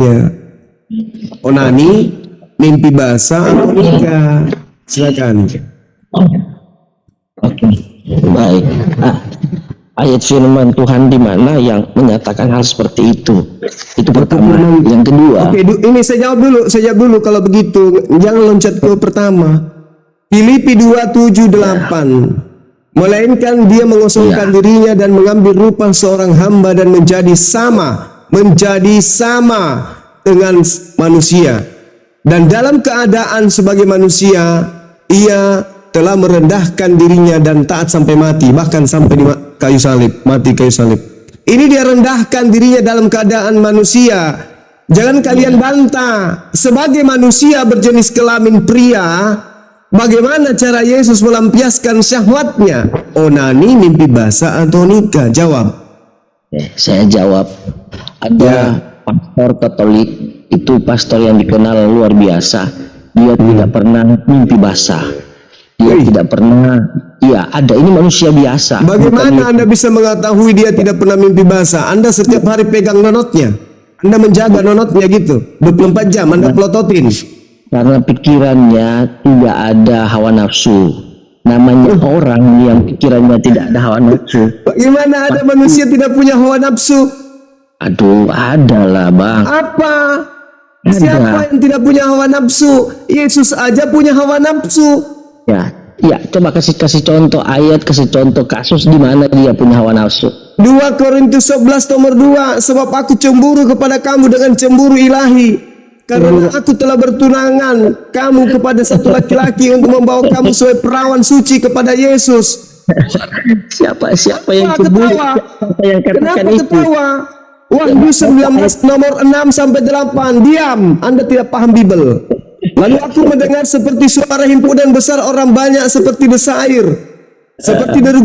Ya. Onani, mimpi basah, atau nikah. Silakan. Oke, baik. Ayat firman Tuhan di mana yang menyatakan hal seperti itu? Itu pertama. Yang kedua. Oke, ini saya jawab dulu kalau begitu. Jangan loncat ke pertama. Filipi 2:7-8. Melainkan dia mengosongkan dirinya dan mengambil rupa seorang hamba dan menjadi sama dengan manusia. Dan dalam keadaan sebagai manusia, ia telah merendahkan dirinya dan taat sampai mati, bahkan sampai di mati kayu salib. Ini dia rendahkan dirinya dalam keadaan manusia. Jangan kalian bantah, sebagai manusia berjenis kelamin pria, bagaimana cara Yesus melampiaskan syahwatnya? Onani, mimpi basah, atau nikah? Jawab. Saya jawab. Ada pastor Katolik, itu pastor yang dikenal luar biasa. Dia tidak pernah mimpi basah. Dia tidak pernah. Iya, ada. Ini manusia biasa. Bagaimana Anda bisa mengetahui dia tidak pernah mimpi basah? Anda setiap hari pegang nonotnya. Anda menjaga nonotnya gitu. 24 jam Anda pelototin. Karena pikirannya tidak ada hawa nafsu. Namanya orang yang pikirannya tidak ada hawa nafsu. Bagaimana ada manusia tidak punya hawa nafsu? Aduh, ada lah, Bang. Apa? Siapa yang tidak punya hawa nafsu? Yesus aja punya hawa nafsu. Ya, coba kasih contoh ayat, kasih contoh kasus di mana dia punya hawa nafsu. 2 Korintus 11 nomor 2. Sebab aku cemburu kepada kamu dengan cemburu ilahi, karena aku telah bertunangan kamu kepada satu laki-laki untuk membawa kamu sebagai perawan suci kepada Yesus. Siapa yang cemburu? Siapa yang katakan Kenapa itu? ketawa? Wahyu 19 nomor 6-8. Diam, Anda tidak paham Bible. Lalu aku mendengar seperti suara himpunan besar orang banyak seperti desair, seperti dari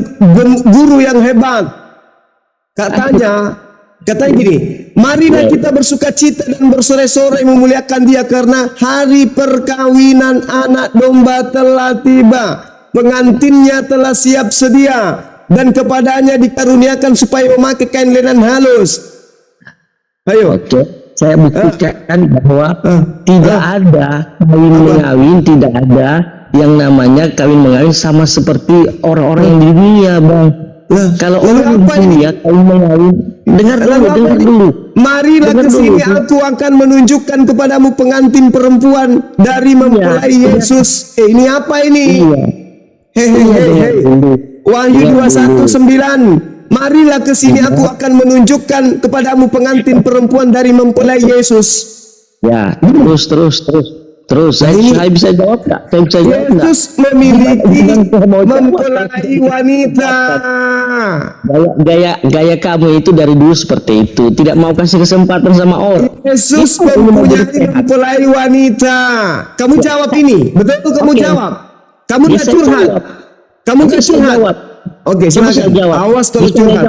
guru yang hebat. Katanya gini, marilah kita bersukacita dan bersorai-sorai memuliakan dia, karena hari perkawinan anak domba telah tiba. Pengantinnya telah siap sedia, dan kepadanya dikaruniakan supaya memakai kain lenan halus. Ayo. Saya buktikan bahwa tidak ada kawin mengawin, tidak ada yang namanya kawin mengawin sama seperti orang-orang yang di dunia, Bang. Kalau orang di dunia kawin mengawin, dengar dulu. Marilah ke sini, aku akan menunjukkan kepadamu pengantin perempuan dari mempelai Yesus. Ini apa ini? Hei. Wahyu 21:9. Marilah ke sini, aku akan menunjukkan kepadamu pengantin perempuan dari mempelai Yesus. Ya, terus. Saya bisa jawab nggak? Yesus memiliki mempelai wanita. Gaya kamu itu dari dulu seperti itu. Tidak mau kasih kesempatan sama orang. Yesus mempunyai mempelai wanita. Kamu jawab ini. Betul kamu jawab. Kamu nggak curhat. Kamu nggak curhat. Oke, silakan. Awas kalau curhat.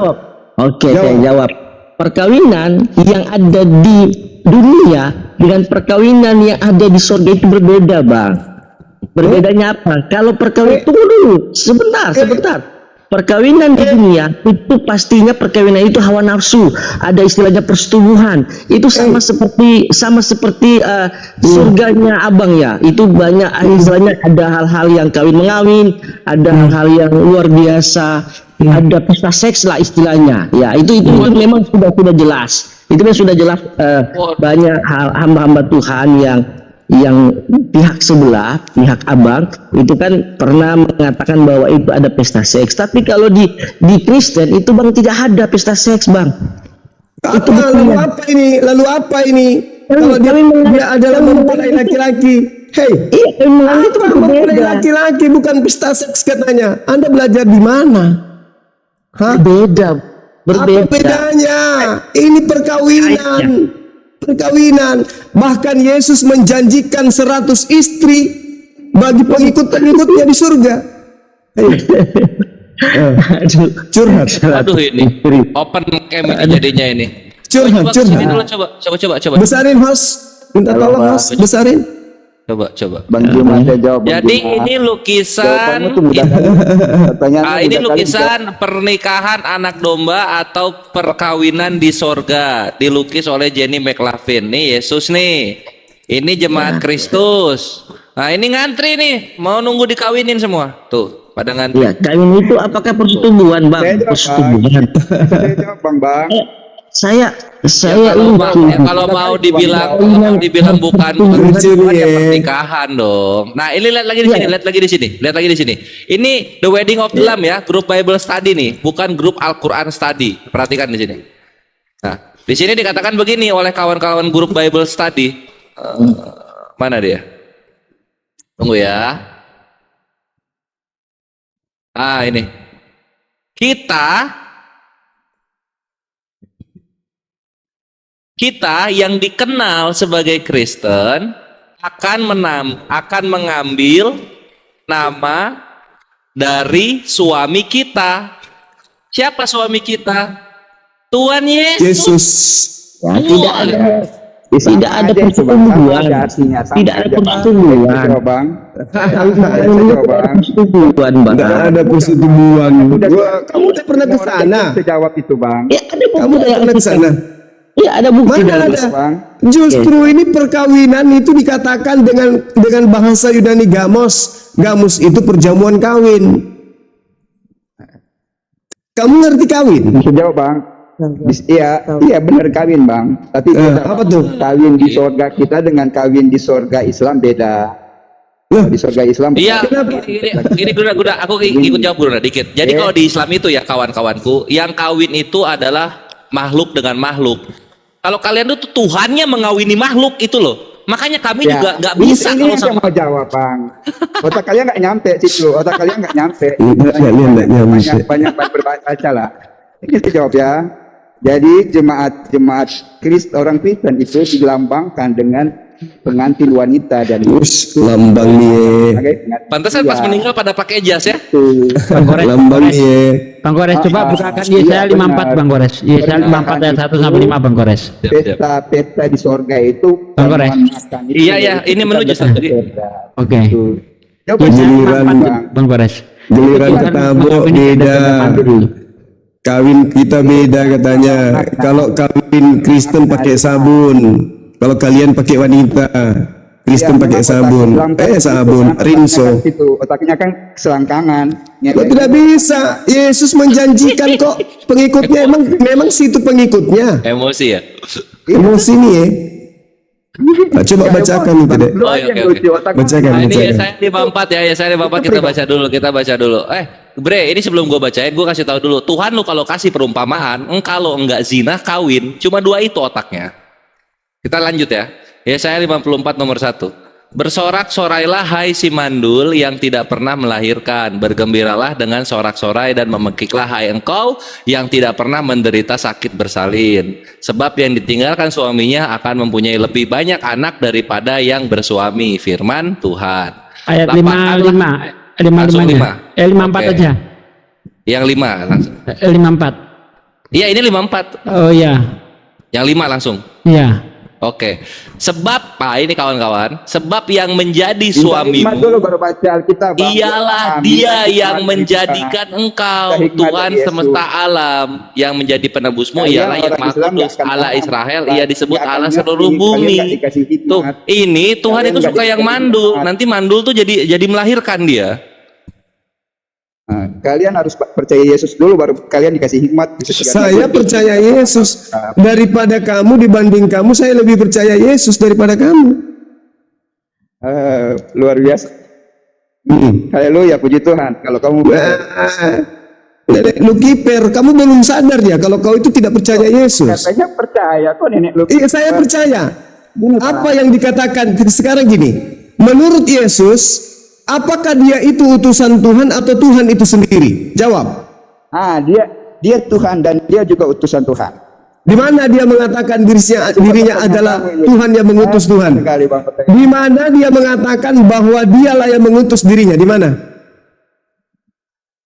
Oke, saya jawab. Perkawinan yang ada di dunia dengan perkawinan yang ada di surga itu berbeda, Bang. Berbedanya apa? Kalau perkawinan, tunggu dulu, sebentar. Perkawinan di dunia itu pastinya perkawinan itu hawa nafsu, ada istilahnya persetubuhan. Itu sama seperti surganya Abang ya. Itu banyak istilahnya, ada hal-hal yang kawin mengawin, ada hal-hal yang luar biasa, ada pesta seks lah istilahnya. Ya, itu memang sudah jelas. Itu kan sudah jelas, banyak hamba-hamba Tuhan yang pihak sebelah, pihak Abang itu kan pernah mengatakan bahwa itu ada pesta seks. Tapi kalau di Kristen itu, Bang, tidak ada pesta seks, Bang. Itu lalu apa ini? Kalau dia adalah mempelai laki-laki. Hei, itu mempelai laki-laki bukan pesta seks katanya. Anda belajar di mana? Berbeda. Apa bedanya? Ini perkawinan. Bahkan Yesus menjanjikan 100 istri bagi pengikut-pengikutnya di surga. Curhat. Aduh, ini open cam jadinya ini. Curhat. Coba. Besarin host. Minta tolong host, besarin. Coba. Bang Juma, saya jawab. Bang Jadi Juma. ini lukisan. Jawabannya tuh mudah kali. Pertanyaannya Ini mudah kali lukisan pernikahan anak domba atau perkawinan di sorga, dilukis oleh Jenny McLaughlin. Nih Yesus nih, ini jemaat Kristus. Nah ini ngantri nih, mau nunggu dikawinin semua. Tuh, pada ngantri. Ya, kawin itu apakah persetubuhan, Bang? Saya jawab, Bang. Persetubuhan. Saya jawab, Bang. Saya Kalau mau dibilang bukan ya pernikahan dong. Nah ini lihat lagi di sini. Ini The Wedding of the Lamb ya, grup Bible Study nih, bukan grup Al-Quran Study. Perhatikan di sini. Nah di sini dikatakan begini oleh kawan-kawan grup Bible Study. Mana dia? Tunggu ya. Ini kita yang dikenal sebagai Kristen akan mengambil nama dari suami kita. Siapa suami kita? Tuhan Yesus. Yesus. Ya, tidak ada Sama aja itu, Bang. Sama persetubuhan. aja artinya, sama Tidak ada aja, Bang. persetubuhan. Jawab, Bang. Persetubuhan, Bang. Nggak ada persetubuhan. Kamu udah pernah ke sana? Saya jawab itu, Bang. Ya, ada Kamu bukti. udah pernah ke sana? Ya, ada bukti. Mana dalam- ada? Bang. Justru ini perkawinan itu dikatakan dengan bahasa Yunani gamos. Gamos itu perjamuan kawin. Kamu ngerti kawin? Bisa jawab, Bang. Iya benar kawin, Bang. Tapi beda, apa Bang. tuh? Kawin di sorga kita dengan kawin di sorga Islam beda. Loh, Di sorga Islam Iya, beda. ini Guna, aku ikut jawab Guna dikit. Jadi kalau di Islam itu ya kawan-kawanku, yang kawin itu adalah makhluk dengan makhluk. Kalau kalian tuh Tuhannya mengawini makhluk itu loh. Makanya kami Ya, juga nggak ini- bisa ini kalau yang sama. saya mau jawab, Bang. Otak kalian nggak nyampe situ. Otak kalian nggak nyampe. kalian nggak nyampe. Banyak berbaca lah. Ini saya jawab ya. Jadi jemaat orang Kristen itu dilambangkan dengan pengantin wanita dan Us, lambang nih. Pantesan pas meninggal pada pakai jas ya. Lambang nih. Bang Gores, coba bukakan Yesaya 54, Bang Gores. Yesaya 54 ayat 1 sampai 5, Bang Gores. Pesta di sorga itu Bang Gores. makan itu. Iya, iya, ini menuju Kita tadi. berbeda. Oke. Itu. Jawab Yesaya Giliran, 54, Bang Gores. Giliran Itu kan ketabok mengawini beda. dengan Kawin kita beda katanya. Kalau kawin Kristen pakai sabun. Kalau kalian pakai wanita, Kristen pakai sabun. Sabun, rinso. Itu otaknya kan selangkangan. Kok tidak bisa? Yesus menjanjikan kok pengikutnya memang situ pengikutnya. Emosi ya. Emosi nih ya. Nah, coba bacakan itu deh. Oh, oke. Bacakan, Nah, ini bacakan. saya di 54 ya, saya di 54 kita baca dulu. Bre, ini sebelum gue bacain, gue kasih tahu dulu. Tuhan lu kalau kasih perumpamaan, kalau enggak zina, kawin, cuma 2 itu otaknya. Kita lanjut ya. Yesaya 54 nomor 1. Bersorak-sorailah hai si mandul yang tidak pernah melahirkan. Bergembiralah dengan sorak-sorai dan memekiklah hai engkau yang tidak pernah menderita sakit bersalin. Sebab yang ditinggalkan suaminya akan mempunyai lebih banyak anak daripada yang bersuami. Firman Tuhan. Ayat Lapangkanlah- 55. Langsung 55-nya. 5. 54 Oke. aja. Yang 5 langsung. 54. Iya ini 54. Oh iya. Yang 5 langsung. Iya. Oke. Sebab ini kawan-kawan, sebab yang menjadi Hikmat suamimu dulu baru baca Alkitab, Bang. ialah Amin. dia Hikmat yang kita. menjadikan engkau Hikmat Tuhan dari Yesus. semesta alam, yang menjadi penebusmu Kalian ialah yang orang Maha Islam Kudus, nggak akan Allah paham. Israel, Nggak- ia disebut nggak akan Allah ngerti. seluruh Kalian bumi. nggak dikasih hikmat. Tuh, ini Tuhan Kalian itu nggak suka yang dikasih mandul. hikmat. Nanti mandul tuh jadi melahirkan dia. Nah, kalian harus percaya Yesus dulu baru kalian dikasih hikmat. Saya percaya Yesus. Daripada kamu, dibanding kamu, saya lebih percaya Yesus daripada kamu. Luar biasa. Haleluya, puji Tuhan. Kalau kamu Nenek lu kiper, kamu belum sadar ya kalau kau itu tidak percaya Yesus. katanya percaya kok nenek lu. Iya, saya percaya. Gini, Pak. Apa yang dikatakan sekarang gini, menurut Yesus, apakah dia itu utusan Tuhan atau Tuhan itu sendiri? Jawab. Dia Tuhan dan dia juga utusan Tuhan. Di mana dia mengatakan dirinya adalah Tuhan yang mengutus Tuhan? Sekali, Bang, pertanyaan. Di mana dia mengatakan bahwa dialah yang mengutus dirinya? Di mana?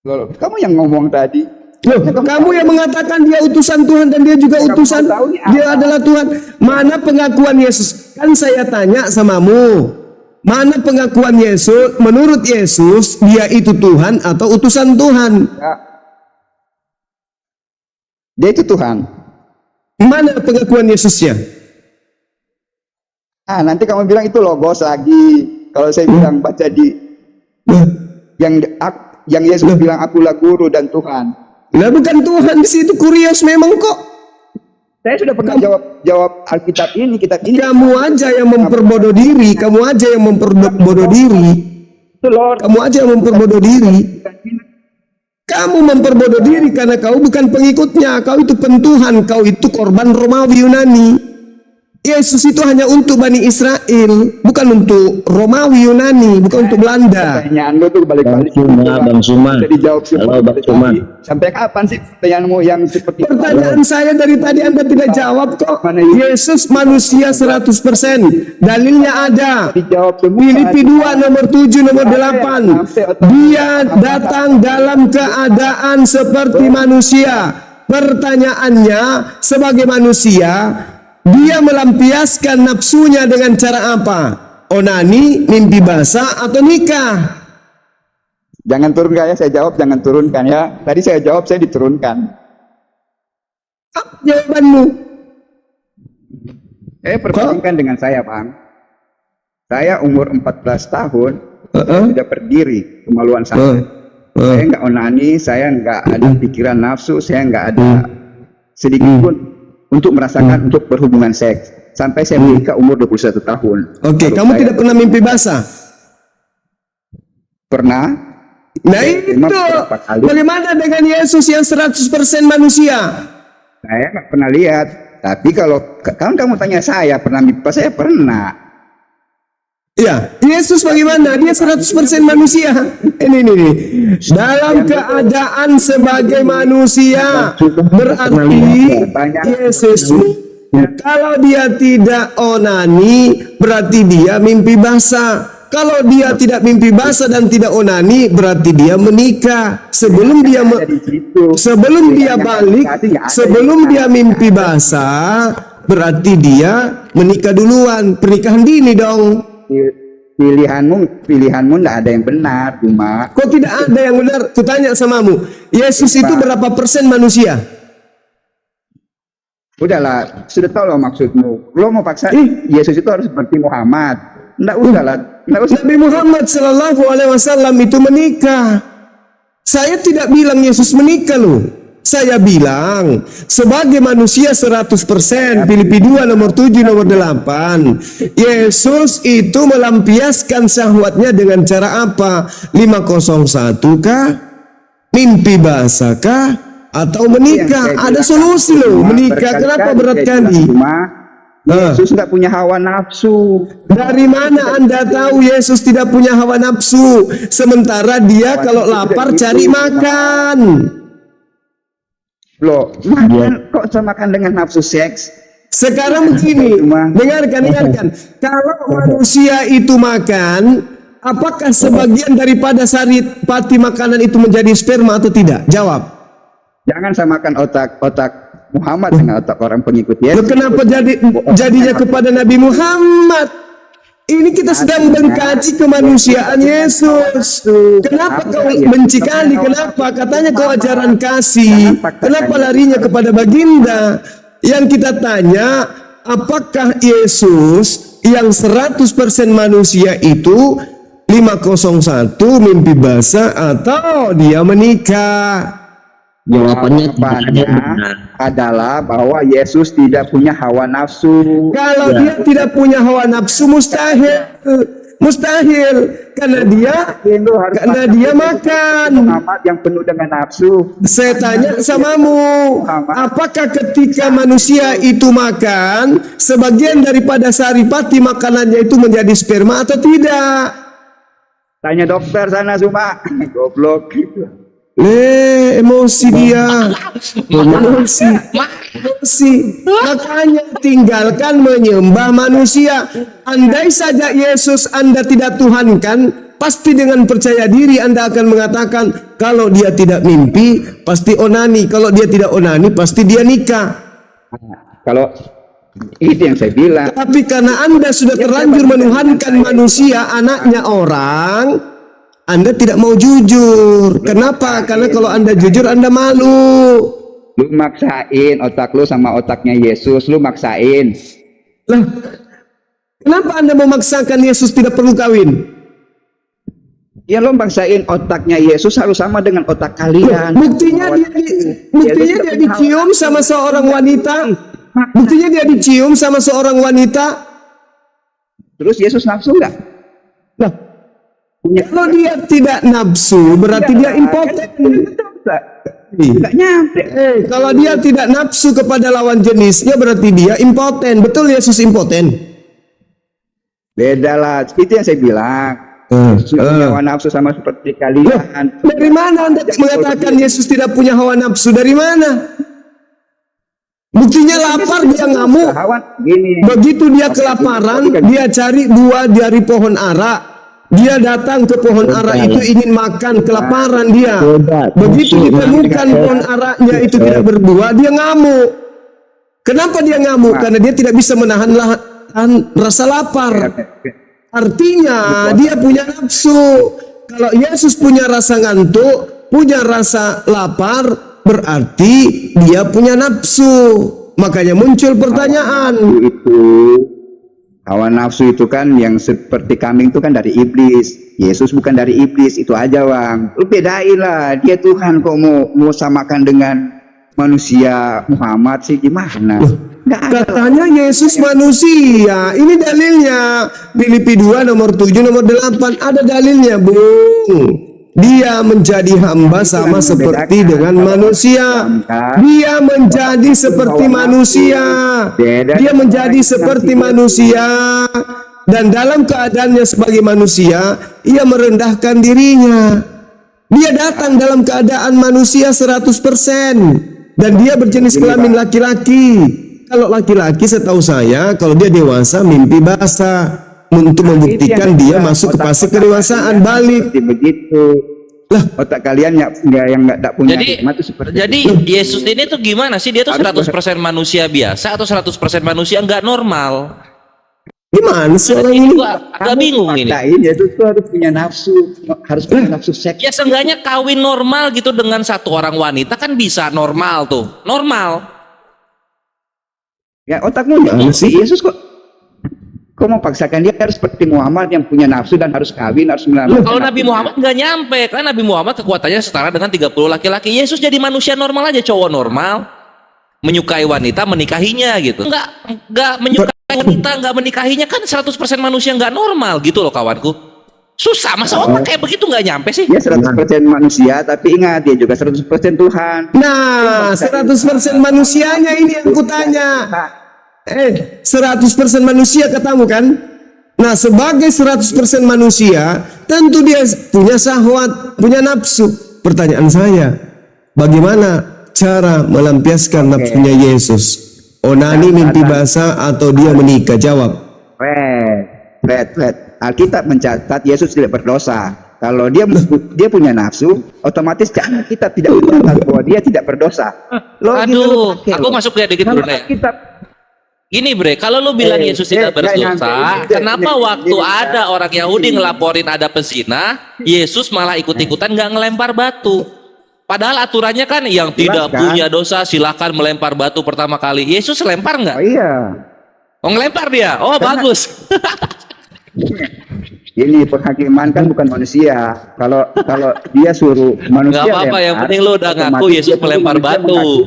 Loh, kamu yang ngomong tadi. Loh, kamu yang mengatakan dia utusan Tuhan dan dia juga utusan, dia adalah Tuhan. Mana pengakuan Yesus? Kan saya tanya samamu. Mana pengakuan Yesus? Menurut Yesus, dia itu Tuhan atau utusan Tuhan? Ya. Dia itu Tuhan. Mana pengakuan Yesusnya? Ah, nanti kamu bilang itu logos lagi. Kalau saya bilang baca di yang Yesus bilang akulah guru dan Tuhan. Nah, bukan Tuhan di situ, kurios memang kok. Saya sudah pernah jawab Alkitab ini, kitab ini. Kamu aja yang memperbodoh diri, kamu aja yang memperbodoh diri. Itu Lord. Kamu aja yang memperbodoh diri. Kamu memperbodoh diri karena kau bukan pengikutnya, kau itu pentuhan, kau itu korban Romawi Yunani. Yesus itu hanya untuk Bani Israel, bukan untuk Romawi Yunani, bukan untuk Belanda. Pertanyaan lu tuh balik-balik. Bang Suma. Jadi jawab Halo, Bang Suma. Sampai kapan sih pertanyaanmu yang seperti itu? Pertanyaan saya dari tadi Anda tidak jawab kok. Yesus manusia 100%. Dalilnya ada. Dijawab semua. Filipi 2 nomor 7 nomor 8. Dia datang dalam keadaan seperti manusia. Pertanyaannya, sebagai manusia, dia melampiaskan nafsunya dengan cara apa? Onani, mimpi basah, atau nikah? Jangan turunkan ya, saya jawab jangan turunkan ya. Tadi saya jawab, saya diturunkan. Apa jawabanmu? Perbandingkan dengan saya, Bang. Saya umur 14 tahun, sudah berdiri kemaluan saya. Saya nggak onani, saya nggak ada pikiran nafsu, saya nggak ada sedikit pun untuk merasakan untuk berhubungan seks. Sampai saya menikah umur 21 tahun. Oke, Lalu kamu saya tidak pernah mimpi basah? pernah. Nah itu, Berapa kali? bagaimana dengan Yesus yang 100% manusia? Saya nggak pernah lihat. Tapi kalau kamu tanya saya pernah mimpi, saya pernah. Ya, Yesus bagaimana? Dia 100% manusia. Ini. Dalam keadaan sebagai manusia, berarti Yesus kalau dia tidak onani, berarti dia mimpi basah. Kalau dia tidak mimpi basah dan tidak onani, berarti dia menikah. Sebelum dia balik, sebelum dia mimpi basah, berarti dia menikah duluan. Pernikahan dini dong. Pilihanmu nggak ada yang benar, cuma Kok tidak ada yang benar? Kutanya samamu, Yesus itu berapa persen manusia? udahlah, sudah tahu loh maksudmu. Lo mau paksa Yesus itu harus seperti Muhammad? Nggak usah lah, nggak usah. Nabi Muhammad Shallallahu Alaihi Wasallam itu menikah. Saya tidak bilang Yesus menikah loh. Saya bilang sebagai manusia 100%. Filipi 2 nomor 7 nomor 8. Yesus itu melampiaskan syahwatnya dengan cara apa? 501 kah? Mimpi basah kah? Atau menikah? Ada solusi loh. Menikah kenapa berat kali? Yesus tidak punya hawa nafsu. Dari mana Anda tahu Yesus tidak punya hawa nafsu? Sementara dia kalau lapar cari makan. Loh, makan kok samakan dengan nafsu seks? Sekarang begini, dengarkan. Kalau manusia itu makan, apakah sebagian daripada saripati makanan itu menjadi sperma atau tidak? Jawab. Jangan samakan otak Muhammad dengan otak orang pengikut Yesus. Kenapa jadinya kepada Nabi Muhammad? Ini kita sedang mengkaji kemanusiaan Yesus. Kenapa kau benci kali? Kenapa? Katanya kau ajaran kasih. Kenapa larinya kepada baginda? Yang kita tanya, apakah Yesus yang 100% manusia itu 501 mimpi basah atau dia menikah? Jawabannya adalah bahwa Yesus tidak punya hawa nafsu. Kalau dia tidak punya hawa nafsu, mustahil karena dia makan. Muhammad yang penuh dengan nafsu. Saya tanya samamu, apakah ketika manusia itu makan, sebagian daripada saripati makanannya itu menjadi sperma atau tidak? Tanya dokter sana Suma. Goblok. Emosi dia. Emosi. Makanya tinggalkan menyembah manusia. Andai saja Yesus Anda tidak tuhankan, pasti dengan percaya diri Anda akan mengatakan, kalau dia tidak mimpi, pasti onani. Kalau dia tidak onani, pasti dia nikah. Itu yang saya bilang. Tapi karena Anda sudah terlanjur menuhankan manusia, anaknya orang, Anda tidak mau jujur. Kenapa? Karena kalau Anda jujur, Anda malu. Lu maksain otak lu sama otaknya Yesus, lu maksain. Lah, kenapa Anda memaksakan Yesus tidak perlu kawin? Ya lu maksain otaknya Yesus harus sama dengan otak kalian. Buktinya dia dicium sama seorang wanita. Buktinya dia dicium sama seorang wanita. Terus Yesus nafsu nggak? Lah, kalau dia tidak nafsu, berarti dia impoten. Nggak nyampe. Kalau dia tidak nafsu kepada lawan jenisnya, berarti dia impoten. Betul Yesus impoten? Beda lah. Itu yang saya bilang. Punya hawa nafsu sama seperti kalian. Dari mana Anda mengatakan Yesus tidak punya hawa nafsu? Dari mana? Buktinya lapar, dia ngamuk. Gini. Begitu dia kelaparan, dia cari buah dari pohon ara. Dia datang ke pohon ara itu ingin makan, kelaparan dia. Begitu ditemukan pohon aranya itu tidak berbuah, dia ngamuk. Kenapa dia ngamuk? Karena dia tidak bisa menahan rasa lapar. Artinya dia punya nafsu. Kalau Yesus punya rasa ngantuk, punya rasa lapar, berarti dia punya nafsu. Makanya muncul pertanyaan. Hawa nafsu itu kan yang seperti kambing itu kan dari iblis. Yesus bukan dari iblis, itu aja bang. Lu bedain lah, dia Tuhan kok mau samakan dengan manusia Muhammad sih gimana? Katanya Yesus manusia. Ini dalilnya. Filipi 2 nomor 7 nomor 8 ada dalilnya, Bung. Dia menjadi hamba sama seperti dengan manusia. Dia menjadi seperti manusia. Dia menjadi seperti manusia. Dan dalam keadaannya sebagai manusia, ia merendahkan dirinya. Dia datang dalam keadaan manusia 100%. Dan dia berjenis kelamin laki-laki. Kalau laki-laki setahu saya, kalau dia dewasa mimpi basah. Untuk membuktikan dia masuk ke fase kedewasaan, balik. Begitu. Lah, otak kalian yang nggak punya hikmat itu seperti jadi itu. Yesus ini tuh gimana sih? Dia tuh 100% manusia biasa atau 100% manusia nggak normal? Gimana sih orang ini? Agak bingung ini. Yesus tuh harus punya nafsu, harus punya nafsu seks. Ya seenggaknya kawin normal gitu dengan satu orang wanita kan bisa normal tuh. Normal. Ya otakmu nggak sih Yesus kok mau paksakan dia harus seperti Muhammad yang punya nafsu dan harus kawin, harus melamar. Kalau Nabi Muhammad nggak nyampe, kan Nabi Muhammad kekuatannya setara dengan 30 laki-laki. Yesus jadi manusia normal aja, cowok normal, menyukai wanita, menikahinya gitu. Nggak menyukai wanita, nggak menikahinya, kan 100% manusia nggak normal gitu loh kawanku. Susah, masa otak kayak begitu nggak nyampe sih? Dia 100% manusia, tapi ingat dia juga 100% Tuhan. Nah, 100% manusianya ini yang kutanya. 100% manusia katamu kan? Nah, sebagai 100% manusia, tentu dia punya syahwat, punya nafsu. Pertanyaan saya, bagaimana cara melampiaskan nafsunya Yesus? Onani, mimpi basah, atau dia menikah? Jawab. Alkitab mencatat Yesus tidak berdosa. Kalau dia punya nafsu, otomatis kita tidak mencatat bahwa dia tidak berdosa. Aduh, aku masuk ya dikit dulu ya. Gini bre, kalau lu bilang Yesus tidak berdosa, kenapa waktu ada orang Yahudi ngelaporin ada pezina, Yesus malah ikut-ikutan nggak ngelempar batu? Padahal aturannya kan yang tidak punya dosa silakan melempar batu pertama kali. Yesus lempar nggak? Oh iya. Oh ngelempar dia. Oh bagus. Ini penghakiman kan bukan manusia. Kalau dia suruh manusia. Nggak apa-apa, yang penting lu udah ngaku Yesus melempar batu.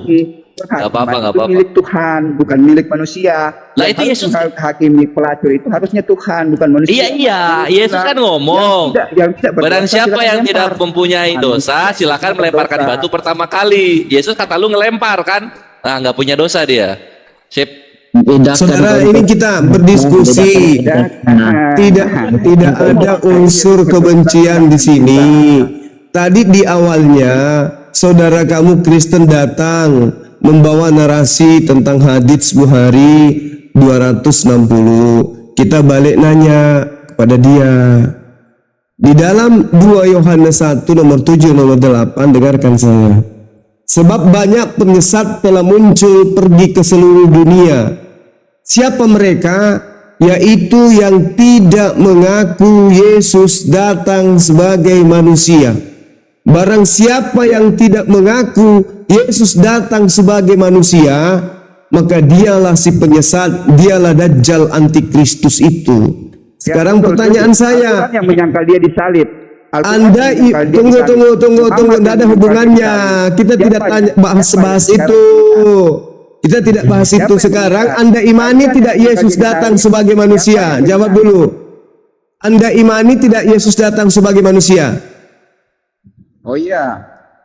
Gak apa-apa. Milik Tuhan, bukan milik manusia. Lah itu Yesus hakimi pelacur itu harusnya Tuhan, bukan manusia. Iya. Yesus kan ngomong. Barang siapa yang tidak mempunyai dosa, silakan melemparkan batu pertama kali. Yesus kata lu ngelempar kan? Nah, nggak punya dosa dia. Sip. Saudara, ini kita berdiskusi. Tidak ada unsur kebencian di sini. Tadi di awalnya saudara kamu Kristen datang membawa narasi tentang hadits Bukhari 260. Kita balik nanya kepada dia. Di dalam 2 Yohanes 1 nomor 7 nomor 8, dengarkan saya. Sebab banyak penyesat telah muncul pergi ke seluruh dunia. Siapa mereka? Yaitu yang tidak mengaku Yesus datang sebagai manusia. Barang siapa yang tidak mengaku Yesus datang sebagai manusia, maka dialah si penyesat, dialah Dajjal Antikristus itu. Sekarang pertanyaan saya, Al-Quran yang menyangkal dia disalib. Al-Quran Anda menyangkal dia disalib. tunggu, Muhammad tidak ada yang hubungannya. menyangkal Kita dia tidak disalib. bahas Siapa itu. yang Kita tidak bahas Siapa itu yang sekarang. menyangkal? Anda imani Siapa tidak yang Yesus menyangkal datang disalib? sebagai manusia? Siapa yang Jawab menyangkal? dulu. Anda imani tidak Yesus datang sebagai manusia? Oh iya.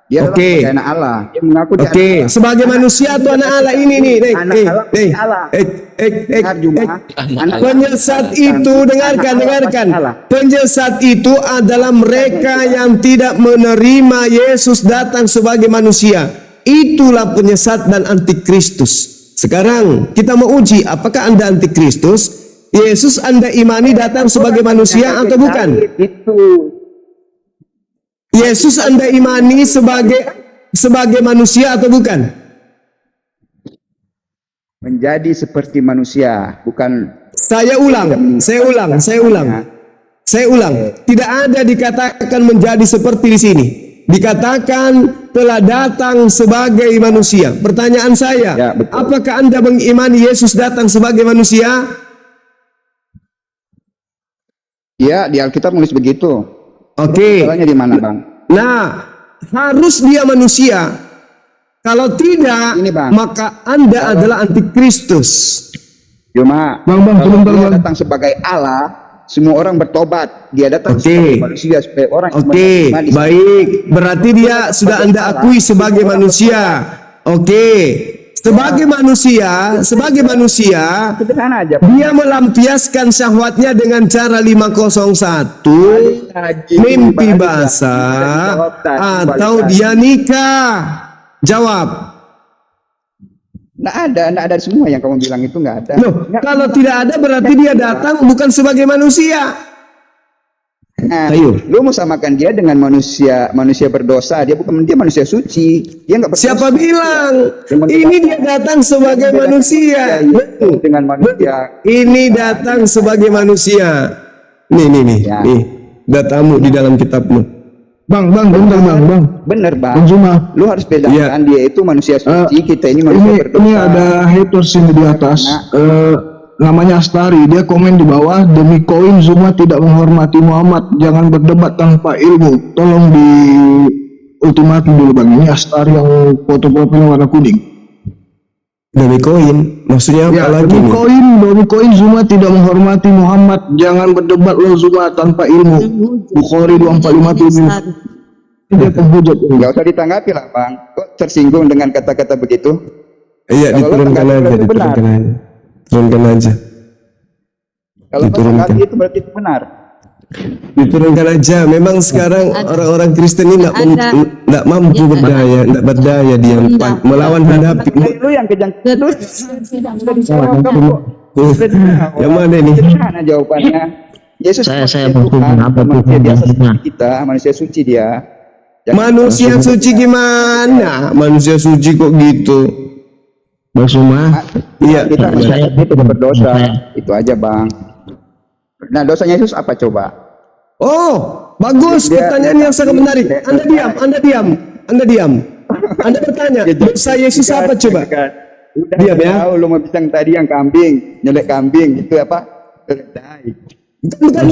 Dia adalah Oke. sebagai anak Allah. Dia mengaku dia Oke, anak Allah. sebagai manusia atau anak Allah ini nih, Anak Allah pasti Allah. Dengar Juma. Anak Penyesat Allah. itu, dengarkan. Anak Allah pasti Allah. Penyesat itu adalah mereka yang tidak menerima Yesus datang sebagai manusia. Itulah penyesat dan antikristus. Sekarang kita mau uji apakah Anda antikristus? Yesus Anda imani datang sebagai manusia atau bukan? Itu. Yesus Anda imani sebagai manusia atau bukan? Menjadi seperti manusia, bukan. Saya ulang. Tidak ada dikatakan menjadi seperti di sini. Dikatakan telah datang sebagai manusia. Pertanyaan saya, Ya, betul. apakah Anda mengimani Yesus datang sebagai manusia? Ya, di Alkitab menulis begitu. Oke. Salahnya di mana, Bang? Nah, harus dia manusia. Kalau tidak, Ini, Bang. maka Anda adalah antikristus. Cuma Bang, kalau sebentar, dia Bang. datang sebagai Allah, semua orang bertobat. Dia datang Oke. sebagai manusia supaya orang Oke, beriman di sana. baik. Berarti dia sudah Anda akui sebagai manusia. Oke. Sebagai manusia, Sederhana aja. Bang. dia melampiaskan syahwatnya dengan cara 501, mimpi basah, atau dia nikah. Jawab. Nggak ada semua yang kamu bilang itu nggak ada. Loh, kalau tidak ada berarti dia datang bukan sebagai manusia. Nah, Ayo. lu mau samakan dia dengan manusia berdosa. Dia manusia suci. Dia nggak berdosa. Siapa bilang? Yang Ini dia datang sebagai manusia. Itu dengan manusia. Ini datang sebagai manusia. Nih. Ya. Nih, datamu di dalam kitabmu. Bang, bentar bang. Bener, Bang. Bang Zuma, Lu harus bedakan Iya. dia itu manusia suci, kita ini manusia berdosa. ini ada haters ini di atas. Namanya Astari, dia komen di bawah, demi koin Zuma tidak menghormati Muhammad, jangan berdebat tanpa ilmu. Tolong di ultimatum dulu bang. Ini Astari yang foto profil warna kuning. Demi koin, maksudnya apa Ya, lagi nih? demi koin Zuma tidak menghormati Muhammad, jangan berdebat lo Zuma tanpa ilmu. Bukhari 245 dia penghujat ini. Nggak usah ditanggapi lah, Bang. Kok tersinggung dengan kata-kata begitu? Iya, Kalau diturunkan lo aja, berarti benar. Turunkan aja. Kalau kau Diturunkan. tanggapi itu berarti itu benar. Diturunkan aja. Memang sekarang orang-orang Kristen ini nggak mampu berdaya, nggak berdaya dia melawan hadapi. Lu yang kejang lu. Yang mana nih? Sederhana jawabannya. Yesus Saya manusia butuh Tuhan, apa tuh manusia biasa maksudnya? seperti kita, manusia suci dia. Manusia suci gimana? Manusia suci kok gitu? Bang Zuma, Iya. Kita Saya- dia tidak berdosa. saya- Itu aja, Bang. Nah, dosanya Yesus apa coba? Oh, bagus. Dia- Pertanyaan yang sangat menarik. Anda diam. Anda bertanya, dosa Yesus apa coba? Udah Diam ya. tahu lu mau pisang tadi yang kambing, nyelek kambing itu apa? Keledai. Bukan.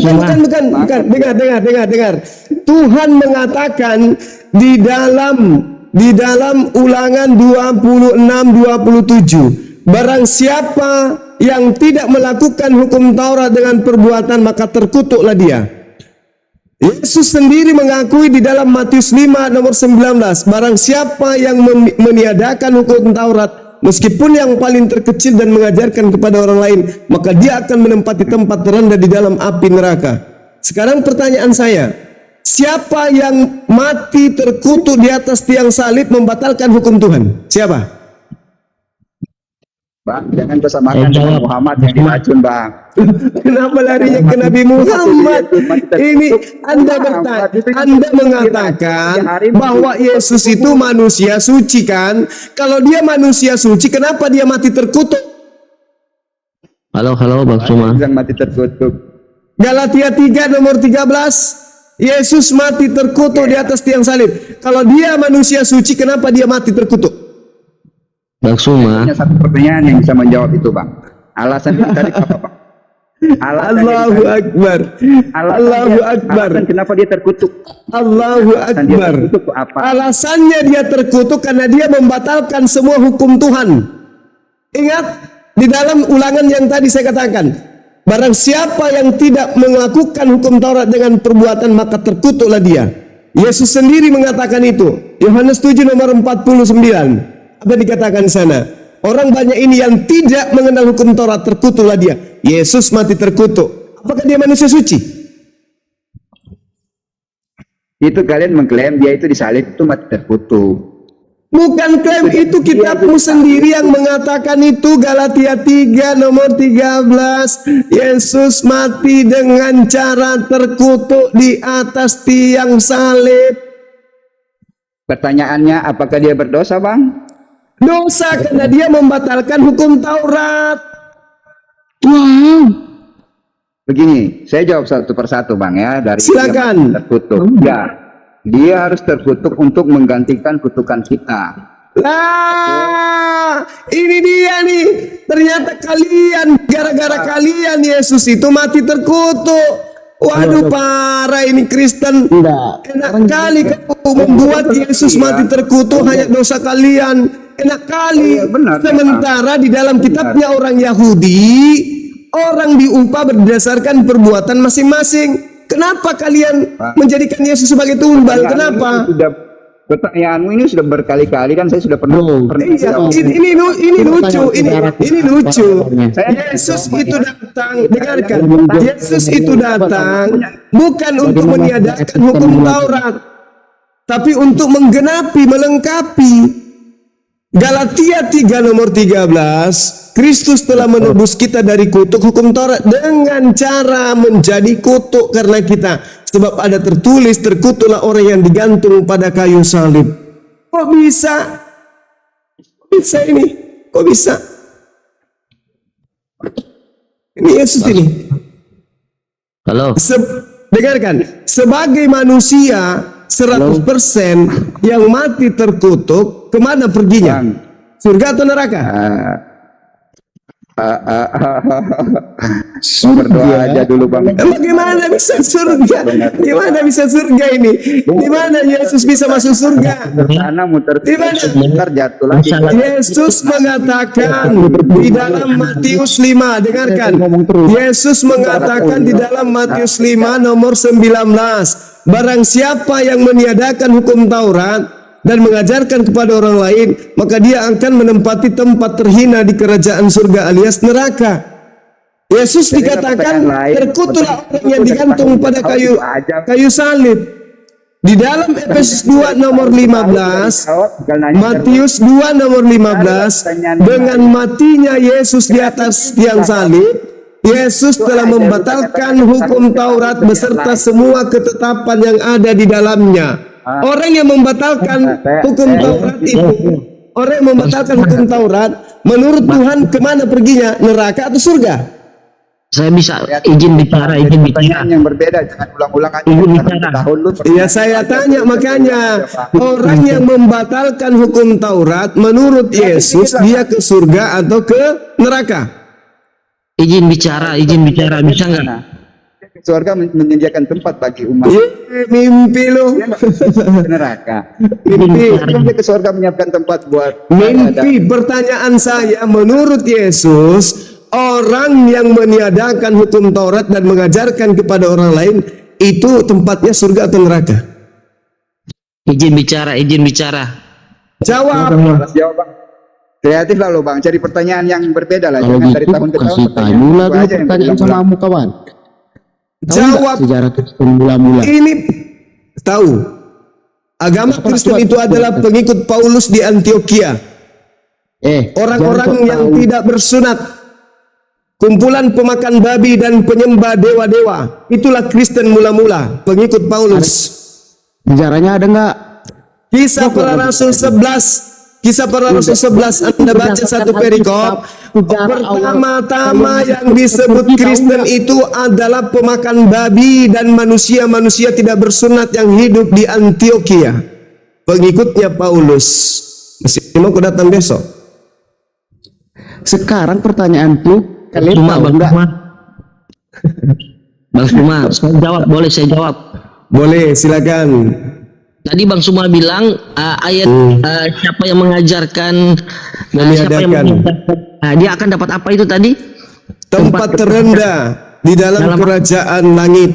Dengar. Tuhan mengatakan di dalam Ulangan 26:27, barang siapa yang tidak melakukan hukum Taurat dengan perbuatan maka terkutuklah dia. Yesus sendiri mengakui di dalam Matius 5 nomor 19, barang siapa yang meniadakan hukum Taurat meskipun yang paling terkecil dan mengajarkan kepada orang lain, maka dia akan menempati tempat terendah di dalam api neraka. Sekarang pertanyaan saya, siapa yang mati terkutuk di atas tiang salib membatalkan hukum Tuhan? Siapa? Bang, jangan bersamakan dengan jawab. Muhammad yang diracun, Bang. Kenapa larinya ke Nabi Muhammad? Ini Anda mengatakan bahwa Yesus itu manusia suci kan? Kalau dia manusia suci, kenapa dia mati terkutuk? Halo Bang Suma. Yang mati terkutuk. Galatia 3 nomor 13. Yesus mati terkutuk di atas tiang salib. Kalau dia manusia suci, kenapa dia mati terkutuk? Bang Suma. Hanya satu pertanyaan yang bisa menjawab itu, Bang. Alasan tadi apa, Bang? Allahu Akbar. Allahu Akbar. Alasan kenapa dia terkutuk? Allahu Alasan dia Akbar. terkutuk apa? Alasannya dia terkutuk karena dia membatalkan semua hukum Tuhan. Ingat di dalam ulangan yang tadi saya katakan, barang siapa yang tidak melakukan hukum Taurat dengan perbuatan maka terkutuklah dia. Yesus sendiri mengatakan itu. Yohanes 7 nomor 49. Apa dikatakan di sana? Orang banyak ini yang tidak mengenal hukum Taurat, terkutuklah dia. Yesus mati terkutuk. Apakah dia manusia suci? Itu kalian mengklaim dia itu disalib itu mati terkutuk. Bukan klaim itu, kitabmu sendiri yang mengatakan itu. Galatia 3 nomor 13. Yesus mati dengan cara terkutuk di atas tiang salib. Pertanyaannya, apakah dia berdosa, Bang? Dosa karena dia membatalkan hukum Taurat. Begini, saya jawab satu persatu, Bang, ya. Dari Silakan. dia terkutuk. Ya, dia harus terkutuk untuk menggantikan kutukan kita. Lah, ini dia nih. Ternyata kalian, gara-gara kalian Yesus itu mati terkutuk. Waduh, parah ini Kristen. Enak kali kamu membuat Yesus mati terkutuk hanya dosa kalian. Enak kali. Benar, Sementara di dalam kitabnya orang Yahudi, orang diupah berdasarkan perbuatan masing-masing. Kenapa kalian menjadikan Yesus sebagai tumbal? Kenapa? Pertanyaanmu ini sudah berkali-kali kan saya sudah pernah Iya, jawab. ini lucu, ini lucu. Yesus itu datang, dengarkan. Yesus itu datang bukan untuk meniadakan hukum Taurat, tapi untuk menggenapi, melengkapi. Galatia 3 nomor 13. Kristus telah menebus kita dari kutuk hukum Taurat dengan cara menjadi kutuk karena kita. Sebab ada tertulis, terkutuklah orang yang digantung pada kayu salib. Kok bisa? Kok bisa ini? Kok bisa? Ini Yesus ini. Halo. Dengarkan, sebagai manusia 100% yang mati terkutuk, kemana perginya? Bang. Surga atau neraka? Berdoa aja dulu, Bang. Bagaimana bisa surga? Gimana bisa surga ini? Di mana Yesus bisa masuk surga? Sana muter Di mana? muter jatuh lagi. Yesus mengatakan di dalam Matius 5, dengarkan. Yesus mengatakan di dalam Matius 5 nomor 19, barang siapa yang meniadakan hukum Taurat dan mengajarkan kepada orang lain, maka dia akan menempati tempat terhina di kerajaan surga alias neraka. Yesus dikatakan terkutuklah orang yang digantung pada kayu salib. Di dalam Efesus 2 nomor 15, Matius 2 nomor 15, dengan matinya Yesus di atas tiang salib, Yesus telah membatalkan hukum Taurat beserta semua ketetapan yang ada di dalamnya. Orang yang membatalkan hukum Taurat itu, orang yang membatalkan hukum Taurat, menurut Tuhan kemana perginya? Neraka atau surga? Saya bisa izin bicara. Pertanyaan yang berbeda, jangan ulang-ulang aja. Izin bicara. Tahun lu Iya, saya tanya makanya. Orang yang membatalkan hukum Taurat, menurut Yesus dia ke surga atau ke neraka? Izin bicara, bisa nggak? surga menyediakan tempat bagi umat. Mimpi lu. Neraka. Mimpi. Dia ke surga menyiapkan tempat buat Mimpi. Pertanyaan saya, menurut Yesus, orang yang meniadakan hukum Taurat dan mengajarkan kepada orang lain, itu tempatnya surga atau neraka? Izin bicara. Jawab. Balas jawab, Bang. Kreatif lah lo, Bang. Cari pertanyaan yang berbeda lah. Kalau Jangan dari gitu tahun ke tahun kasih tahu lah dulu pertanyaan sama kamu kawan. Tahu Jawab. nggak sejarah Kristen mula-mula? Ini tahu. Agama Kristen itu adalah pengikut Paulus di Antioquia. Orang-orang yang tidak bersunat, kumpulan pemakan babi dan penyembah dewa-dewa. Itulah Kristen mula-mula, pengikut Paulus. Sejarahnya ada nggak? Kisah Para Rasul 11, Kisah Para Rasul 11, Anda baca satu perikop. Pertama-tama yang disebut Kristen itu adalah pemakan babi dan manusia-manusia tidak bersunat yang hidup di Antioquia. Pengikutnya Paulus. Masih mau aku datang besok? Sekarang pertanyaanku, kalian Cuma tahu Bang enggak? Suma. Bang Suma, saya jawab, boleh saya jawab. Boleh, silakan. Tadi Bang Suma bilang ayat siapa yang mengajarkan siapa yang Meniadakan. mengajarkan, dia akan dapat apa itu tadi? Tempat terendah di dalam kerajaan langit.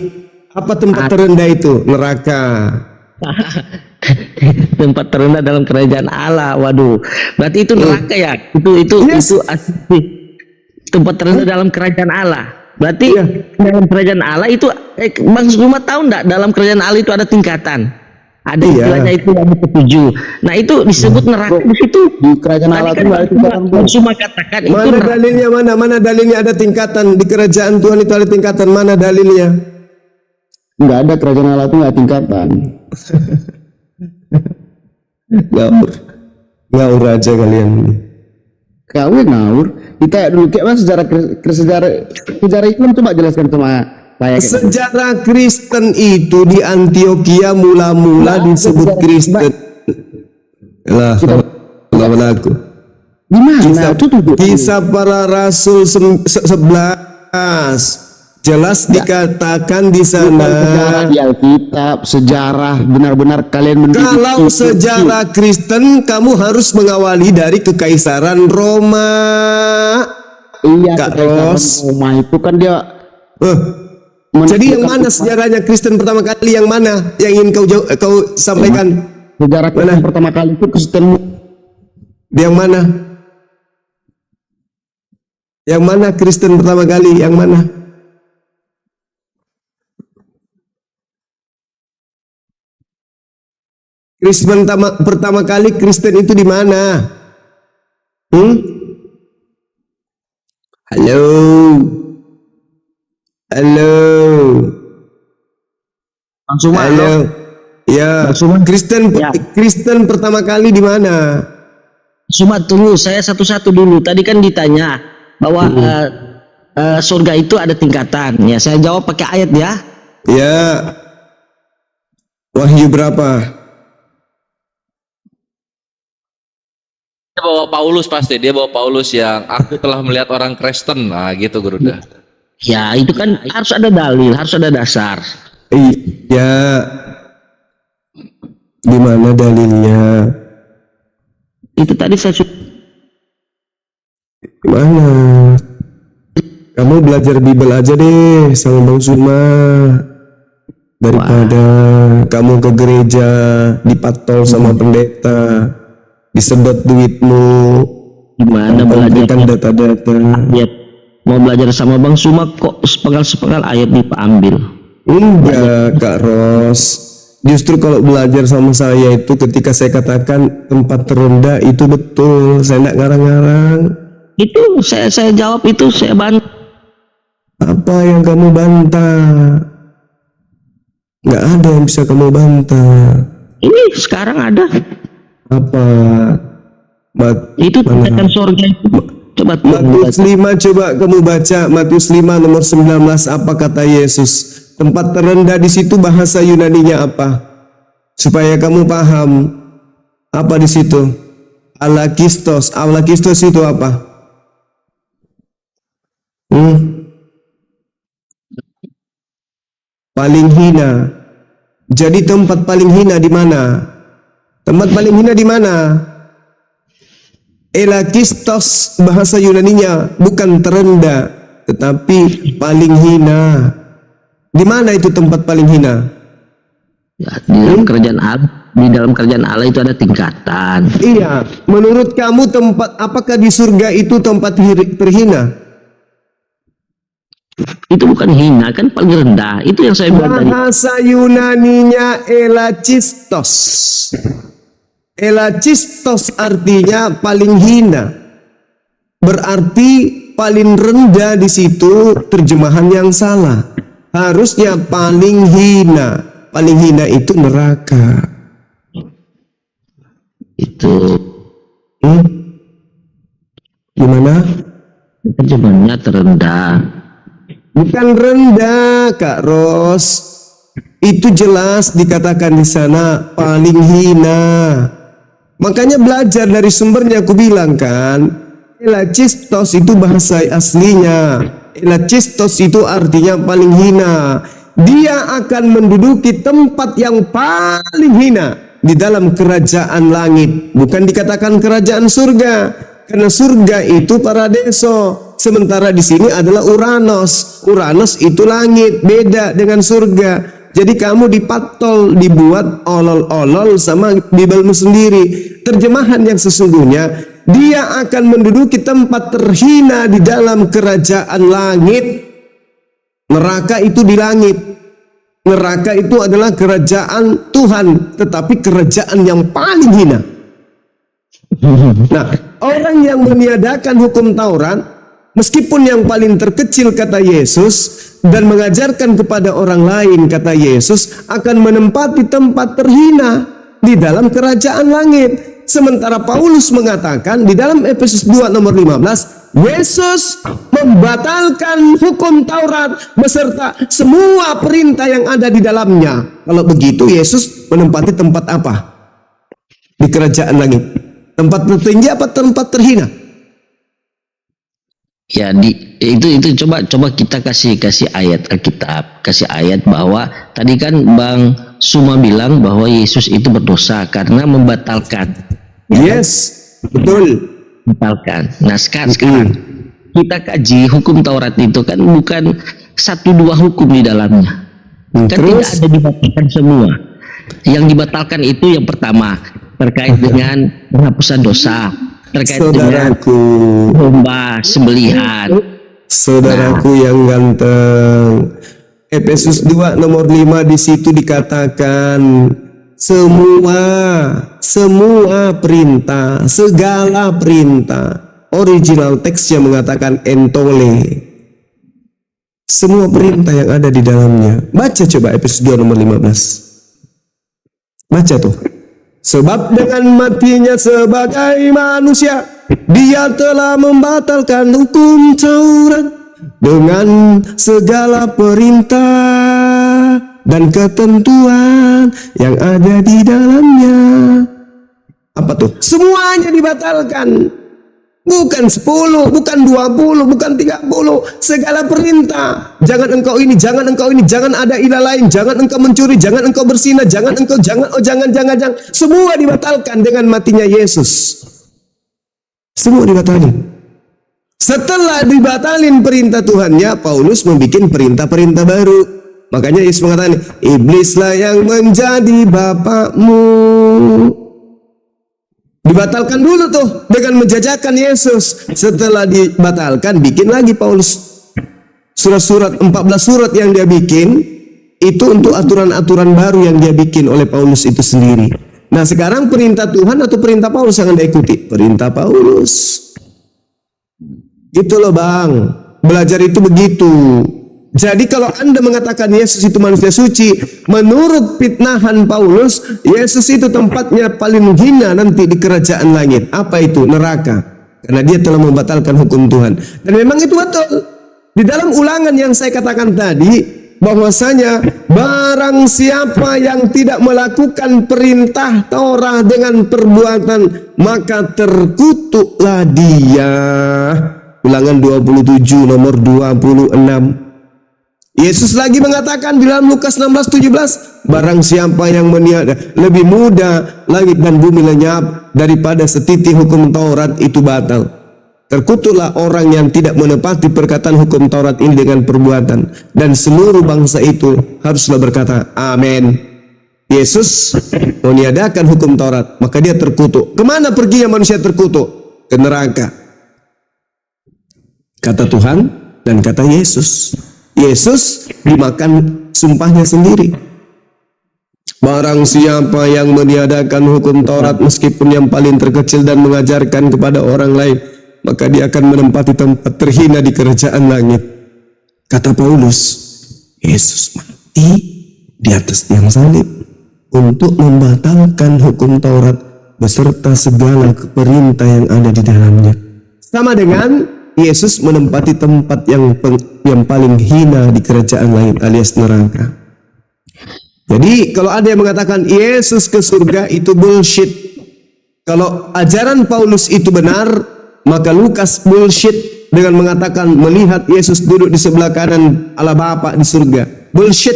Apa tempat terendah itu? Neraka. Tempat terendah dalam kerajaan Allah. Waduh, berarti itu neraka ya? Itu asli. Tempat terendah dalam kerajaan Allah. Berarti dalam kerajaan Allah itu Bang Suma tahu enggak, dalam kerajaan Allah itu ada tingkatan. Ada istilahnya itu yang ketujuh. Nah itu disebut neraka di situ. Di kerajaan Allah itu ada tingkatan, Bro. Bang Suma katakan itu Mana neraka. dalilnya? Mana dalilnya ada tingkatan? Di kerajaan Tuhan itu ada tingkatan. Mana dalilnya? Enggak ada, kerajaan Allah itu enggak tingkatan. Ngaur aja kalian. Kau ngawur. Kita dulu kayak mas sejarah Islam, coba jelaskan sama saya. Sejarah Kristen itu di Antioquia mula-mula disebut Kristen. Lah, aku. Di mana? Kisah Para Rasul 11 jelas dikatakan di sana. Sejarah di Alkitab, sejarah benar-benar kalian mendidik. Kalau sejarah Kristen, kamu harus mengawali dari Kekaisaran Roma. Iya, Kak Kekaisaran Ros. Roma itu kan dia Jadi yang mana sejarahnya Kristen pertama kali? Yang mana yang ingin kau sampaikan? sejarah Kristen pertama kali itu Kristen. Yang mana? Yang mana Kristen pertama kali? Yang mana? Kristen pertama kali Kristen itu di mana? Halo. Halo. Langsung Halo. Ya. Kristen pertama kali di mana? Suma, tunggu, saya satu-satu dulu. Tadi kan ditanya bahwa surga itu ada tingkatan. Ya, saya jawab pakai ayat ya. Ya. Wahyu berapa? Dia bawa Paulus pasti, dia bawa Paulus yang aku telah melihat orang Kristen. Nah gitu Guruda. Ya, itu kan harus ada dalil, harus ada dasar. Iya. Di mana dalilnya? Itu tadi saya Mana? Kamu belajar Bible aja deh sama Bang Suma. Daripada kamu ke gereja dipatol sama pendeta, disedot duitmu, gimana memberikan belajar data-data. ayat. Mau belajar sama Bang Suma kok sepenggal-sepenggal ayat diambil. Enggak, Kak Ros. Justru kalau belajar sama saya itu ketika saya katakan tempat terendah itu betul. Saya enggak ngarang-ngarang. Itu saya jawab, itu saya bantu. Apa yang kamu bantah? Nggak ada yang bisa kamu bantah. Ini sekarang ada. Apa? Itu tingkatan surga itu. Coba Matius 5, coba kamu baca Matius 5 nomor 19. Apa kata Yesus? Tempat terendah di situ bahasa Yunaninya apa? Supaya kamu paham. Apa di situ? Alakistos. Alakistos itu apa? Paling hina. Jadi tempat paling hina di mana? Tempat paling hina di mana? Elakistos bahasa Yunaninya bukan terendah, tetapi paling hina. Di mana itu tempat paling hina? Ya, di dalam kerajaan Allah, di dalam kerajaan Allah itu ada tingkatan. Iya, menurut kamu tempat apakah di surga itu tempat terhina? Itu bukan hina, kan paling rendah. Itu yang saya bilang tadi. Bahasa Yunaninya elakistos. Elakistos artinya paling hina. Berarti paling rendah di situ terjemahan yang salah. Harusnya paling hina. Paling hina itu neraka. Itu Gimana? Terjemahannya terendah. Bukan rendah, Kak Ros. Itu jelas dikatakan di sana paling hina. Makanya belajar dari sumbernya, aku bilang kan, elachistos itu bahasa aslinya. Elachistos itu artinya paling hina. Dia akan menduduki tempat yang paling hina di dalam kerajaan langit. Bukan dikatakan kerajaan surga, karena surga itu paradiso. Sementara di sini adalah Uranus. Uranus itu langit, beda dengan surga. Jadi kamu dipatol, dibuat olol-olol sama Bibelmu sendiri. Terjemahan yang sesungguhnya, dia akan menduduki tempat terhina di dalam kerajaan langit. Neraka itu di langit. Neraka itu adalah kerajaan Tuhan, tetapi kerajaan yang paling hina. Nah, orang yang meniadakan hukum Taurat, meskipun yang paling terkecil kata Yesus, dan mengajarkan kepada orang lain kata Yesus, akan menempati tempat terhina di dalam kerajaan langit. Sementara Paulus mengatakan di dalam Efesus 2 nomor 15, Yesus membatalkan hukum Taurat beserta semua perintah yang ada di dalamnya. Kalau begitu Yesus menempati tempat apa di kerajaan langit? Tempat tertinggi apa tempat terhina? Ya, itu coba kita kasih ayat Alkitab, kasih ayat bahwa tadi kan Bang Suma bilang bahwa Yesus itu berdosa karena membatalkan. Yes, betul. Membatalkan. Nah, sekarang kita kaji hukum Taurat itu kan bukan 1-2 hukum di dalamnya. Kan tidak ada dibatalkan semua. Yang dibatalkan itu yang pertama terkait dengan penghapusan dosa. Terkait dengan domba sembelihan. Saudaraku yang ganteng, Efesus 2 nomor 5 di situ dikatakan semua perintah, segala perintah. Original teksnya mengatakan entole. Semua perintah yang ada di dalamnya. Baca coba Efesus 2 nomor 15. Baca tuh. Sebab dengan matinya sebagai manusia, dia telah membatalkan hukum Taurat dengan segala perintah dan ketentuan yang ada di dalamnya. Apa tuh? Semuanya dibatalkan. Bukan 10, bukan 20, bukan 30. Segala perintah. Jangan engkau ini, jangan engkau ini, jangan ada ilah lain, jangan engkau mencuri, jangan engkau berzina, jangan. Semua dibatalkan dengan matinya Yesus. Semua dibatalin. Setelah dibatalin perintah Tuhannya, Paulus membuat perintah-perintah baru. Makanya Yesus mengatakan, iblislah yang menjadi bapakmu. Dibatalkan dulu tuh dengan menjajakan Yesus. Setelah dibatalkan, bikin lagi Paulus surat-surat, 14 surat yang dia bikin itu untuk aturan-aturan baru yang dia bikin oleh Paulus itu sendiri. Nah, sekarang perintah Tuhan atau perintah Paulus yang Anda ikuti? Perintah Paulus. Gitu loh Bang, belajar itu begitu. Jadi kalau Anda mengatakan Yesus itu manusia suci, menurut fitnahan Paulus, Yesus itu tempatnya paling hina nanti di kerajaan langit. Apa itu? Neraka. Karena dia telah membatalkan hukum Tuhan. Dan memang itu betul. Di dalam ulangan yang saya katakan tadi, bahwasanya barang siapa yang tidak melakukan perintah Taurat dengan perbuatan, maka terkutuklah dia. Ulangan 27 nomor 26. Yesus lagi mengatakan di dalam Lukas 16:17, barang siapa yang meniada, lebih mudah langit dan bumi lenyap daripada setitik hukum Taurat itu batal. Terkutuklah orang yang tidak menepati perkataan hukum Taurat ini dengan perbuatan, dan seluruh bangsa itu haruslah berkata amin. Yesus meniadakan hukum Taurat, maka dia terkutuk. Kemana perginya manusia terkutuk? Ke neraka. Kata Tuhan dan kata Yesus. Yesus dimakan sumpahnya sendiri. Barang siapa yang meniadakan hukum Taurat meskipun yang paling terkecil dan mengajarkan kepada orang lain, maka dia akan menempati tempat terhina di kerajaan langit. Kata Paulus, Yesus mati di atas tiang salib untuk membatalkan hukum Taurat beserta segala perintah yang ada di dalamnya. Sama dengan Yesus menempati tempat yang paling hina di kerajaan langit alias neraka. Jadi kalau ada yang mengatakan Yesus ke surga, itu bullshit. Kalau ajaran Paulus itu benar, maka Lukas bullshit dengan mengatakan melihat Yesus duduk di sebelah kanan Allah Bapa di surga. Bullshit.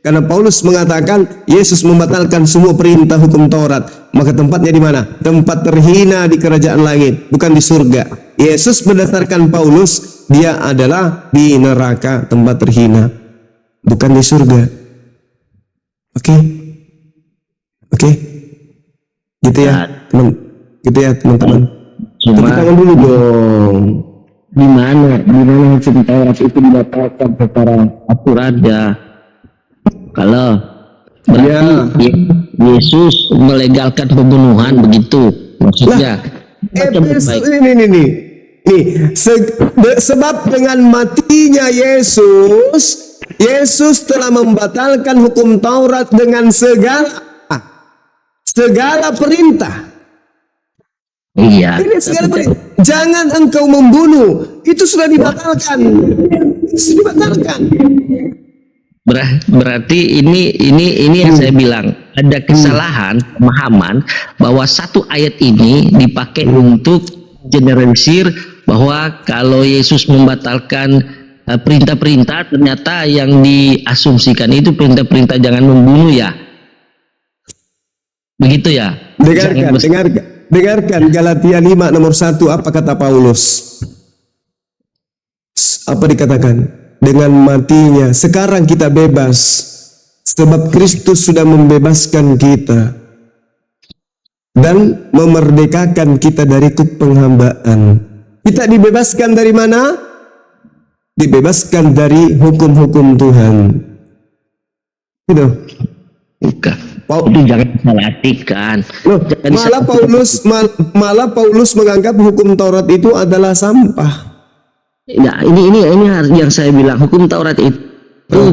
Karena Paulus mengatakan Yesus membatalkan semua perintah hukum Taurat. Maka tempatnya di mana? Tempat terhina di kerajaan langit, bukan di surga. Yesus berdasarkan Paulus, dia adalah di neraka, tempat terhina, bukan di surga. Oke? Oke? Gitu ya, gitu ya teman-teman. Tepuk tangan dulu dong. Di mana hukum Taurat itu dibatalkan secara aturannya? Kalau berarti Yesus melegalkan pembunuhan, begitu maksudnya. Sebab dengan matinya Yesus telah membatalkan hukum Taurat dengan segala perintah. Iya. Ini segala perintah. Jangan engkau membunuh, itu sudah dibatalkan. Berarti ini yang saya bilang, ada kesalahan pemahaman bahwa satu ayat ini dipakai untuk generalisir bahwa kalau Yesus membatalkan perintah-perintah, ternyata yang diasumsikan itu perintah-perintah jangan membunuh ya. Begitu ya? Dengarkan Galatia 5 nomor 1, apa kata Paulus? Apa dikatakan? Dengan matinya sekarang kita bebas, sebab Kristus sudah membebaskan kita dan memerdekakan kita dari penghambaan. Kita dibebaskan dari mana? Dibebaskan dari hukum-hukum Tuhan. Gitu. Bukan. Itu jangan disalahartikan. Malah Paulus menganggap hukum Taurat itu adalah sampah. Nah, ini yang saya bilang, hukum Taurat itu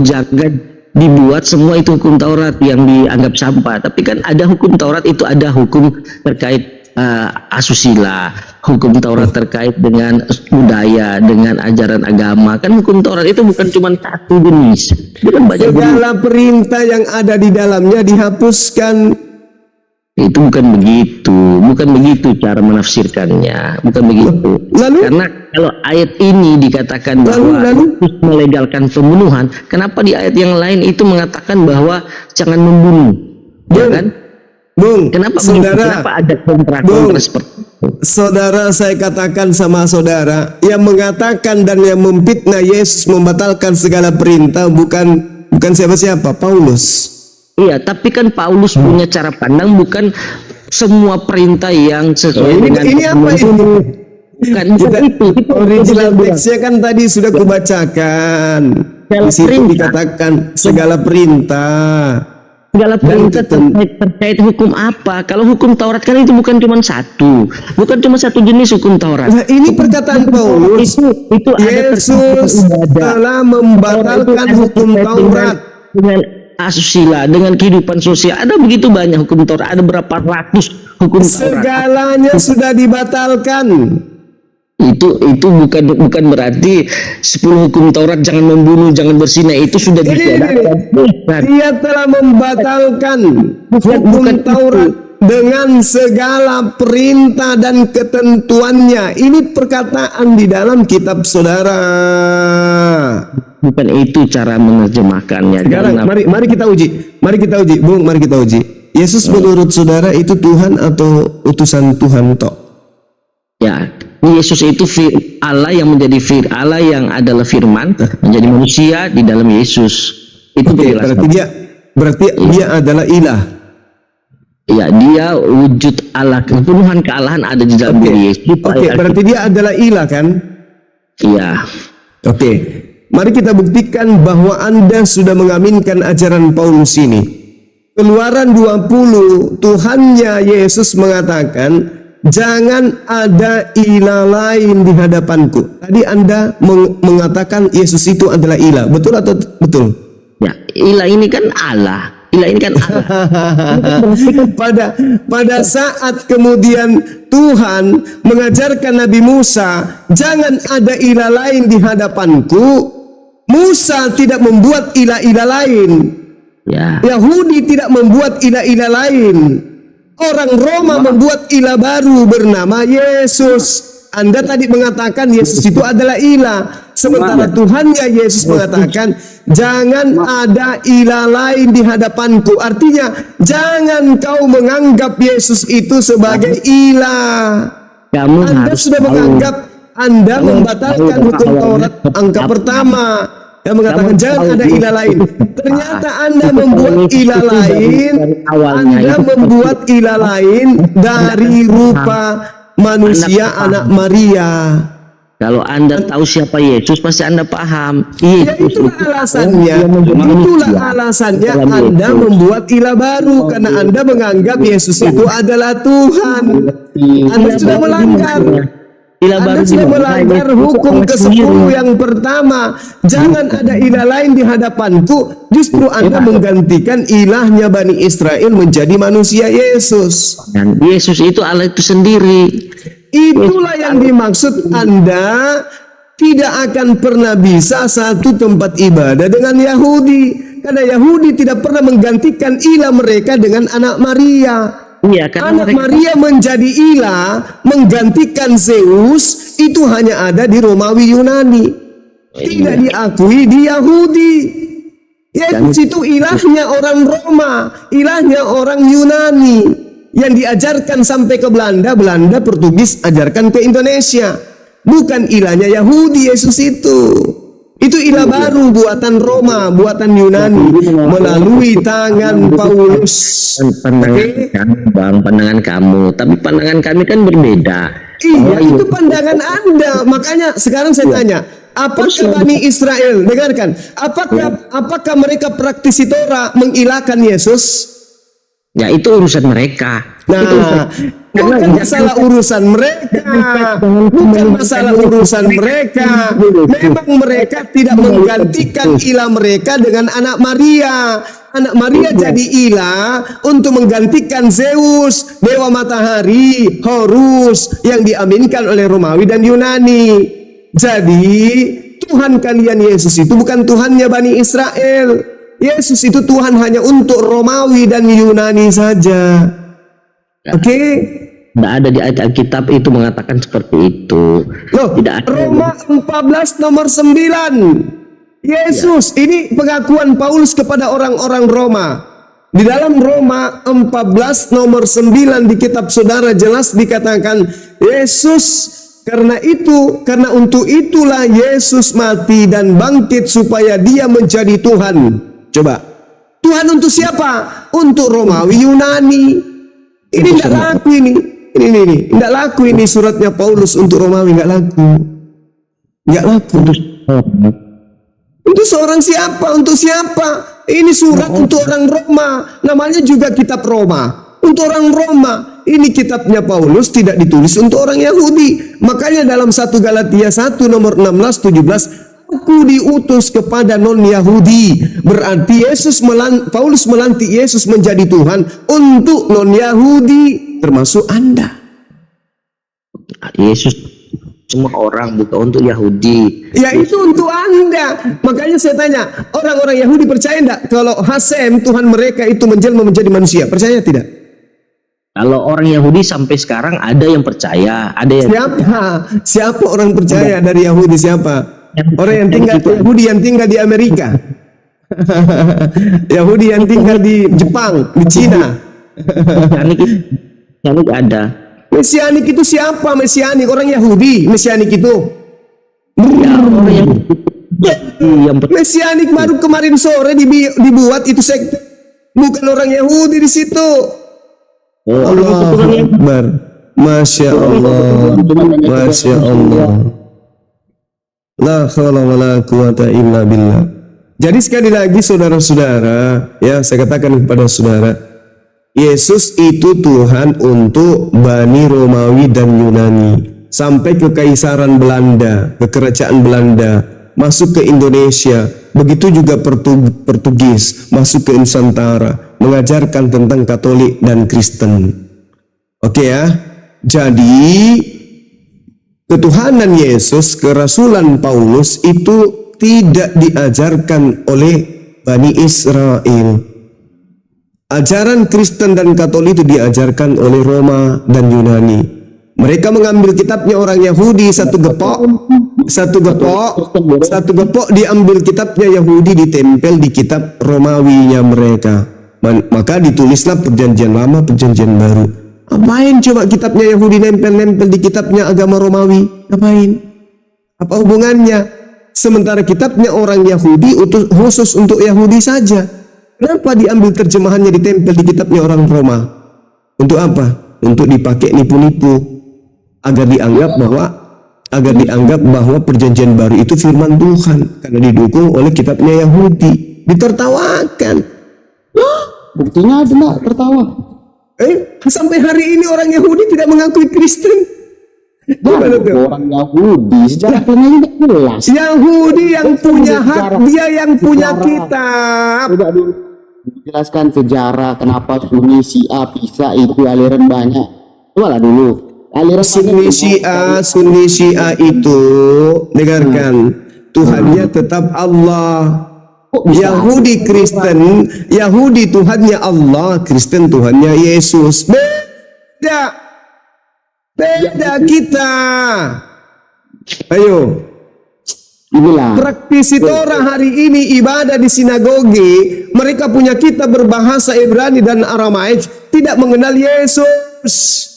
jangan dibuat semua itu hukum Taurat yang dianggap sampah. Tapi kan ada hukum Taurat itu ada hukum terkait asusila, hukum Taurat terkait dengan budaya, dengan ajaran agama. Kan hukum Taurat itu bukan cuma satu jenis, bukan banyak segala perintah yang ada di dalamnya dihapuskan. Itu bukan begitu cara menafsirkannya, bukan begitu. Karena kalau ayat ini dikatakan bahwa Yesus melegalkan pembunuhan, kenapa di ayat yang lain itu mengatakan bahwa jangan membunuh? Jangan. Kenapa saudara? Kenapa ada kontra seperti itu? Saudara, saya katakan sama saudara, yang mengatakan dan yang memfitnah Yesus membatalkan segala perintah bukan siapa-siapa, Paulus. Iya, tapi kan Paulus punya cara pandang, bukan semua perintah yang sesuai dengan ini apa ini? Bukan itu. Original teksnya kan tadi sudah kubacakan. Di situ dikatakan segala perintah. Segala perintah terkait hukum apa? Kalau hukum Taurat kan itu bukan cuma satu jenis hukum Taurat. Nah, ini perkataan Paulus. Itu Yesus telah membatalkan hukum Taurat dengan asusila, dengan kehidupan sosial. Ada begitu banyak hukum Taurat, ada berapa ratus hukum Taurat. Segalanya sudah dibatalkan. Itu bukan berarti 10 hukum Taurat, jangan membunuh, jangan berzina, itu sudah ditiadakan. Dia telah membatalkan hukum Taurat dengan segala perintah dan ketentuannya. Ini perkataan di dalam kitab saudara. Bukan itu cara menerjemahkannya. Sekarang mari kita uji. Bung, mari kita uji. Yesus menurut saudara itu Tuhan atau utusan Tuhan toh? Ya, Yesus itu Allah yang menjadi Allah yang adalah firman menjadi manusia di dalam Yesus. Itu berarti dia adalah ilah. Ya, dia wujud Allah, kepenuhan kealahan ada di dalam diri Yesus. Berarti dia adalah ilah kan? Iya. Mari kita buktikan bahwa Anda sudah mengaminkan ajaran Paulus ini. Keluaran 20, Tuhannya Yesus mengatakan, jangan ada ilah lain di hadapanku. Tadi Anda mengatakan Yesus itu adalah ilah. Betul atau betul? Ya, ilah ini kan Allah. Ilah ini kan Allah. pada saat kemudian Tuhan mengajarkan Nabi Musa, jangan ada ilah lain di hadapanku. Musa tidak membuat ilah-ilah lain. Ya. Yahudi tidak membuat ilah-ilah lain. Orang Roma membuat ilah baru bernama Yesus. Anda tadi mengatakan Yesus itu adalah ilah. Sementara Tuhannya Yesus mengatakan, jangan ada ilah lain di hadapanku. Artinya, jangan kau menganggap Yesus itu sebagai ilah. Kamu Anda harus sudah tahu. menganggap, Anda membatalkan hukum Taurat angka pertama yang mengatakan jangan ada ilah lain. Ternyata Anda membuat ilah lain. Anda membuat ilah lain dari rupa manusia anak Maria. Kalau Anda tahu siapa Yesus, pasti Anda paham. Ya itulah alasannya. Itulah alasannya Anda membuat ilah baru, karena Anda menganggap Yesus itu adalah Tuhan. Anda sudah melanggar. Anda sudah melanggar hukum ke-10 yang pertama. Jangan ada ilah lain di hadapanku. Justru Anda menggantikan ilahnya Bani Israel menjadi manusia Yesus. Dan Yesus itu Allah itu sendiri. Itulah yang dimaksud. Anda tidak akan pernah bisa satu tempat ibadah dengan Yahudi, karena Yahudi tidak pernah menggantikan ilah mereka dengan anak Maria. Iya, karena Anak Maria menjadi ilah, menggantikan Zeus, itu hanya ada di Romawi Yunani, tidak diakui di Yahudi. Yesus itu ilahnya orang Roma, ilahnya orang Yunani, yang diajarkan sampai ke Belanda, Portugis ajarkan ke Indonesia. Bukan ilahnya Yahudi Yesus itu. Itu ilah baru buatan Roma, buatan Yunani, melalui tangan Paulus. Pandangan kamu, tapi pandangan kami kan berbeda. Iya, itu pandangan Anda. Makanya sekarang saya tanya, apakah Bani Israel, dengarkan, apakah mereka praktisi Torah mengilahkan Yesus? Ya itu urusan mereka. Nah, bukan masalah urusan mereka, bukan masalah urusan mereka. Memang mereka tidak menggantikan ilah mereka dengan anak Maria. Anak Maria jadi ilah untuk menggantikan Zeus, dewa matahari, Horus, yang diaminkan oleh Romawi dan Yunani. Jadi Tuhan kalian Yesus itu bukan Tuhannya Bani Israel. Yesus itu Tuhan hanya untuk Romawi dan Yunani saja. Oke? Tidak ada di ayat Alkitab itu mengatakan seperti itu. Loh, tidak ada. Roma 14 nomor 9. Yesus, ini pengakuan Paulus kepada orang-orang Roma. Di dalam Roma 14 nomor 9 di kitab saudara jelas dikatakan, Yesus karena untuk itulah Yesus mati dan bangkit supaya dia menjadi Tuhan. Coba, Tuhan untuk siapa? Untuk Romawi Yunani. Ini tidak laku ini. Ini tidak laku ini suratnya Paulus untuk Romawi, nggak laku. Nggak laku. Untuk seorang siapa? Untuk siapa? Ini surat untuk orang Roma. Namanya juga kitab Roma. Untuk orang Roma. Ini kitabnya Paulus tidak ditulis untuk orang Yahudi. Makanya dalam 1 Galatia 1 nomor 16-17, aku diutus kepada non-Yahudi. Berarti Paulus melantik Yesus menjadi Tuhan untuk non-Yahudi, termasuk Anda. Yesus semua orang, bukan untuk Yahudi. Ya itu untuk Anda. Makanya saya tanya, orang-orang Yahudi percaya enggak kalau Hasem Tuhan mereka itu menjelma menjadi manusia? Percaya tidak? Kalau orang Yahudi sampai sekarang ada yang percaya, ada yang Siapa orang percaya dari Yahudi? Siapa? Orang yang tinggal Yahudi yang tinggal di Amerika. Yahudi yang tinggal di Jepang, di Cina. Mesianik ada. Mesianik itu siapa? Mesianik orang Yahudi. Mesianik itu. Ya, orang yang Mesianik baru kemarin sore dibuat itu sekte. Bukan orang Yahudi di situ. Allah Akbar. Masya Allah. Masya Allah. La haula wala quwata illa billah. Jadi sekali lagi saudara-saudara, ya saya katakan kepada saudara, Yesus itu Tuhan untuk Bani Romawi dan Yunani, sampai ke Kekaisaran Belanda, ke Kerajaan Belanda, masuk ke Indonesia. Begitu juga Portugis masuk ke Nusantara, mengajarkan tentang Katolik dan Kristen. Oke ya. Jadi ketuhanan Yesus, kerasulan Paulus itu tidak diajarkan oleh Bani Israel. Ajaran Kristen dan Katolik itu diajarkan oleh Roma dan Yunani. Mereka mengambil kitabnya orang Yahudi, satu gepok diambil kitabnya Yahudi, ditempel di kitab Romawinya mereka. Maka ditulislah Perjanjian Lama, Perjanjian Baru. Apain coba kitabnya Yahudi nempel-nempel di kitabnya agama Romawi? Apain? Apa hubungannya? Sementara kitabnya orang Yahudi khusus untuk Yahudi saja. Kenapa diambil terjemahannya ditempel di kitabnya orang Roma? Untuk apa? Untuk dipakai nipu-nipu. Agar dianggap bahwa Perjanjian Baru itu firman Tuhan karena didukung oleh kitabnya Yahudi. Ditertawakan. Buktinya adalah tertawa. Sampai hari ini orang Yahudi tidak mengakui Kristen. Gimana tuh? Orang Yahudi sejarah ini tidak jelas. Yahudi yang punya hak, dia yang punya kitab. Coba dulu dijelaskan sejarah kenapa Sunni Syiah bisa itu aliran banyak. Coba lah dulu. Aliran Sunni Syiah itu, dengarkan, Tuhannya tetap Allah. Yahudi Kristen, Yahudi Tuhannya Allah, Kristen Tuhannya Yesus. Beda kita. Ayo. Inilah. Praktisi Torah hari ini ibadah di sinagoge, mereka punya kitab berbahasa Ibrani dan Aramaik, tidak mengenal Yesus.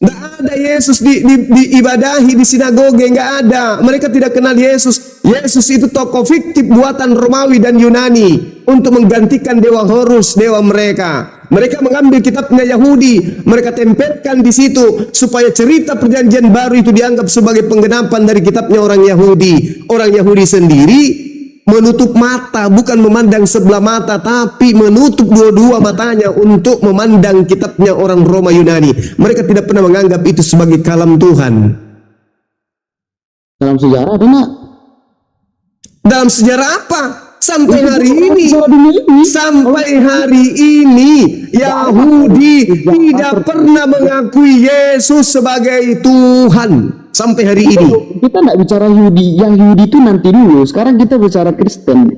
Nggak ada Yesus diibadahi di sinagoge, nggak ada. Mereka tidak kenal Yesus. Yesus itu tokoh fiktif buatan Romawi dan Yunani untuk menggantikan dewa Horus, dewa mereka. Mereka mengambil kitabnya Yahudi, mereka tempelkan di situ supaya cerita Perjanjian Baru itu dianggap sebagai penggenapan dari kitabnya orang Yahudi. Orang Yahudi sendiri menutup mata, bukan memandang sebelah mata, tapi menutup dua-dua matanya untuk memandang kitabnya orang Roma Yunani. Mereka tidak pernah menganggap itu sebagai kalam Tuhan. Dalam sejarah ada nggak? Dalam sejarah apa? Sampai hari ini, Yahudi tidak pernah mengakui Yesus sebagai Tuhan. Sampai hari ini. Kita nggak bicara Yahudi, yang Yahudi itu nanti dulu. Sekarang kita bicara Kristen.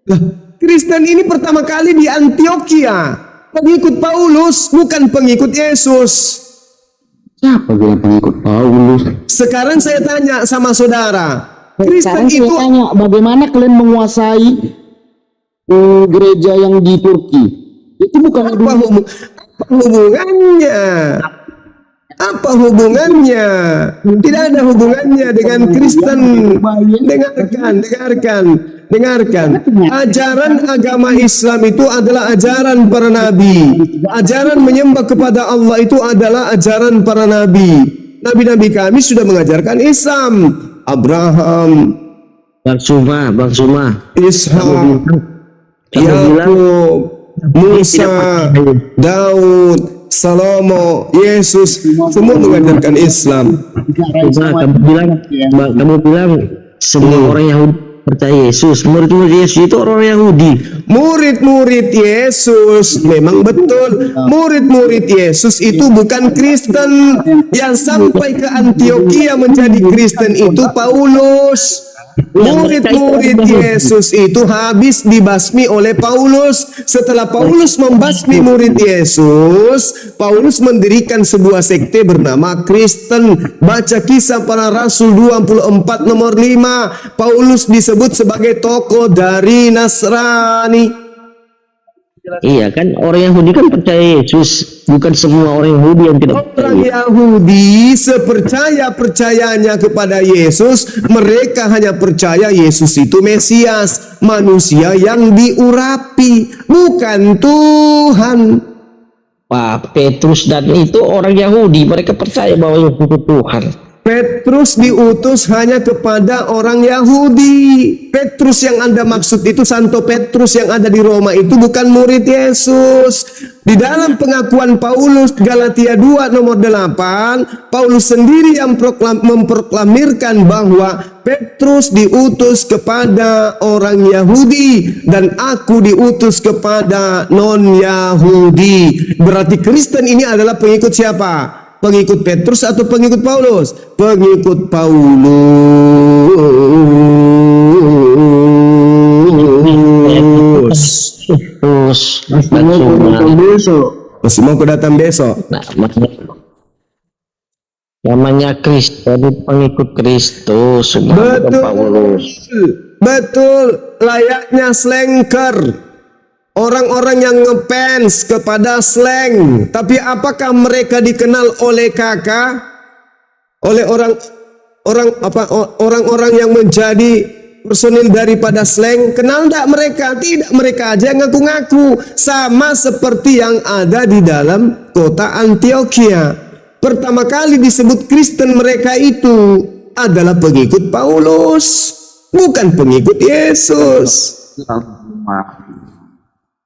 Lah, Kristen ini pertama kali di Antioquia, pengikut Paulus, bukan pengikut Yesus. Siapa bilang pengikut Paulus? Sekarang saya tanya sama saudara, Kristen Sekarang saya itu tanya, bagaimana kalian menguasai gereja yang di Turki? Itu bukan apa hubungannya? Apa hubungannya? Tidak ada hubungannya dengan Kristen. Dengarkan. Ajaran agama Islam itu adalah ajaran para nabi. Ajaran menyembah kepada Allah itu adalah ajaran para nabi. Nabi-nabi kami sudah mengajarkan Islam. Abraham, Bang Suma, Ishak, Yakub, Musa, Daud, Salomo, Yesus, semua mengajarkan Islam. Kamu bilang semua orang Yahudi percaya Yesus. Murid-murid Yesus itu orang Yahudi. Murid-murid Yesus memang betul. Murid-murid Yesus itu bukan Kristen. Yang sampai ke Antioquia menjadi Kristen itu Paulus. Murid-murid Yesus itu habis dibasmi oleh Paulus. Setelah Paulus membasmi murid Yesus, Paulus mendirikan sebuah sekte bernama Kristen. Baca Kisah Para Rasul 24 nomor 5. Paulus disebut sebagai tokoh dari Nasrani. Iya kan, orang Yahudi kan percaya Yesus, bukan semua orang Yahudi yang tidak Orang percaya. Yahudi sepercaya-percayanya kepada Yesus, mereka hanya percaya Yesus itu Mesias, manusia yang diurapi, bukan Tuhan. Pak Petrus dan itu orang Yahudi, mereka percaya bahwa Yesus itu Tuhan. Petrus diutus hanya kepada orang Yahudi. Petrus yang Anda maksud itu, Santo Petrus yang ada di Roma itu bukan murid Yesus. Di dalam pengakuan Paulus Galatia 2 nomor 8, Paulus sendiri yang memproklamirkan bahwa Petrus diutus kepada orang Yahudi dan aku diutus kepada non-Yahudi. Berarti Kristen ini adalah pengikut siapa? Pengikut Petrus atau pengikut Paulus? Pengikut Paulus. Terus Masih mau datang besok. namanya Kristen, pengikut Kristus. Betul. Betul. Layaknya slanker. Orang-orang yang ngefans kepada slang, tapi apakah mereka dikenal oleh kakak, oleh orang-orang yang menjadi personil daripada slang? Kenal tidak mereka? Tidak, mereka aja ngaku-ngaku. Sama seperti yang ada di dalam kota Antioquia. Pertama kali disebut Kristen mereka itu adalah pengikut Paulus, bukan pengikut Yesus.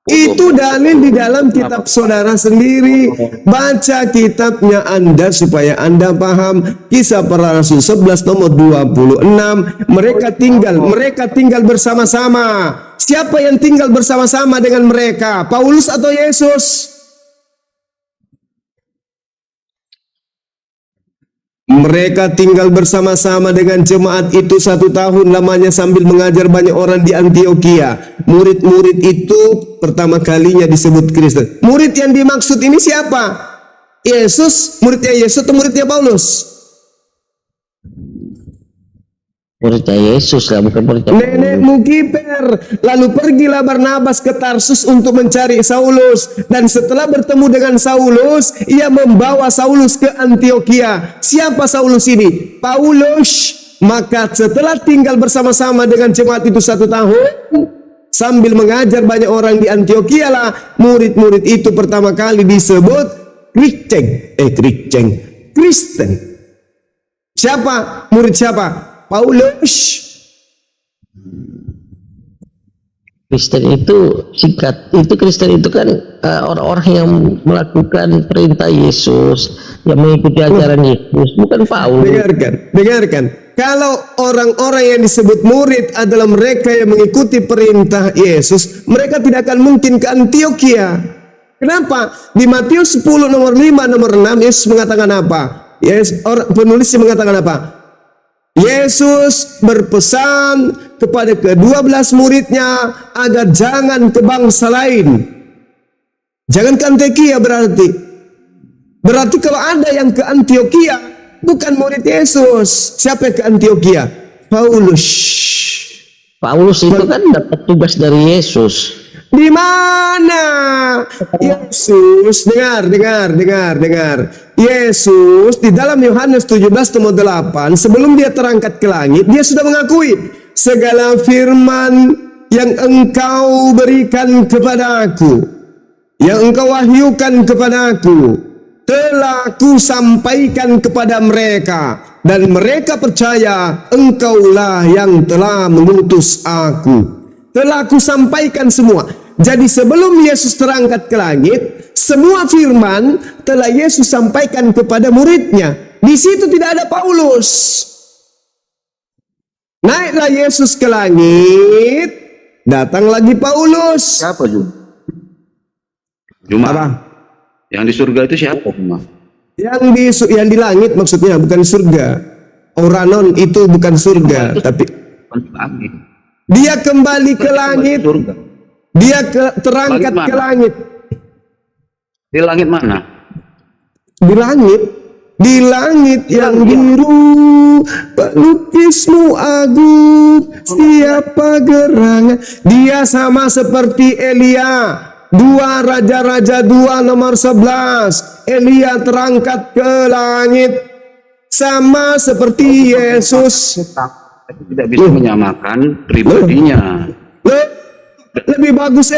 Itu dalil di dalam kitab saudara sendiri. Baca kitabnya Anda supaya Anda paham. Kisah Para Rasul 11 nomor 26. Mereka tinggal bersama-sama. Siapa yang tinggal bersama-sama dengan mereka? Paulus atau Yesus? Mereka tinggal bersama-sama dengan jemaat itu 1 tahun lamanya sambil mengajar banyak orang di Antioquia. Murid-murid itu pertama kalinya disebut Kristen. Murid yang dimaksud ini siapa? Yesus, muridnya Yesus atau muridnya Paulus? Muridnya Yesus lah, bukan muridnya Paulus. Nenekmu kiper. Lalu pergilah Barnabas ke Tarsus untuk mencari Saulus. Dan setelah bertemu dengan Saulus, ia membawa Saulus ke Antioquia. Siapa Saulus ini? Paulus. Maka setelah tinggal bersama-sama dengan jemaat itu 1 tahun, sambil mengajar banyak orang di Antioquia lah, murid-murid itu pertama kali disebut Kristen. Siapa? Murid siapa? Paulus. Kristen itu singkat, itu Kristen itu kan orang-orang yang melakukan perintah Yesus, yang mengikuti ajaran Yesus, bukan Paulus. Dengarkan. Kalau orang-orang yang disebut murid adalah mereka yang mengikuti perintah Yesus, mereka tidak akan mungkin ke Antioquia. Kenapa? Di Matius 10 nomor 5 nomor 6 Yesus mengatakan apa? Penulisnya mengatakan apa? Yesus berpesan kepada ke-12 muridnya agar jangan ke bangsa lain. Jangan ke Antioquia berarti. Berarti kalau ada yang ke Antioquia bukan murid Yesus. Siapa yang ke Antioquia? Paulus. Paulus itu kan dapat tugas dari Yesus. Di mana? Yesus, dengar. Yesus di dalam Yohanes 17 nomor 8, sebelum dia terangkat ke langit, dia sudah mengakui segala firman yang engkau berikan kepadaku, yang engkau wahyukan kepadaku, telah ku sampaikan kepada mereka, dan mereka percaya engkaulah yang telah mengutus aku. Telah ku sampaikan semua. Jadi sebelum Yesus terangkat ke langit, semua firman telah Yesus sampaikan kepada muridnya. Di situ tidak ada Paulus. Naiklah Yesus ke langit, datang lagi Paulus. Siapa Juma? Apa? Yang di surga itu siapa Juma? Yang di langit maksudnya, bukan surga. Oranon itu bukan surga, tapi dia kembali ke langit. Dia terangkat ke langit. Di langit mana? Di langit yang biru, pelukismu agung, siapa gerangan. Dia sama seperti Elia. 2 Raja-Raja 2 nomor 11. Elia terangkat ke langit. Sama seperti Yesus. Tidak bisa menyamakan pribadinya. Lebih bagus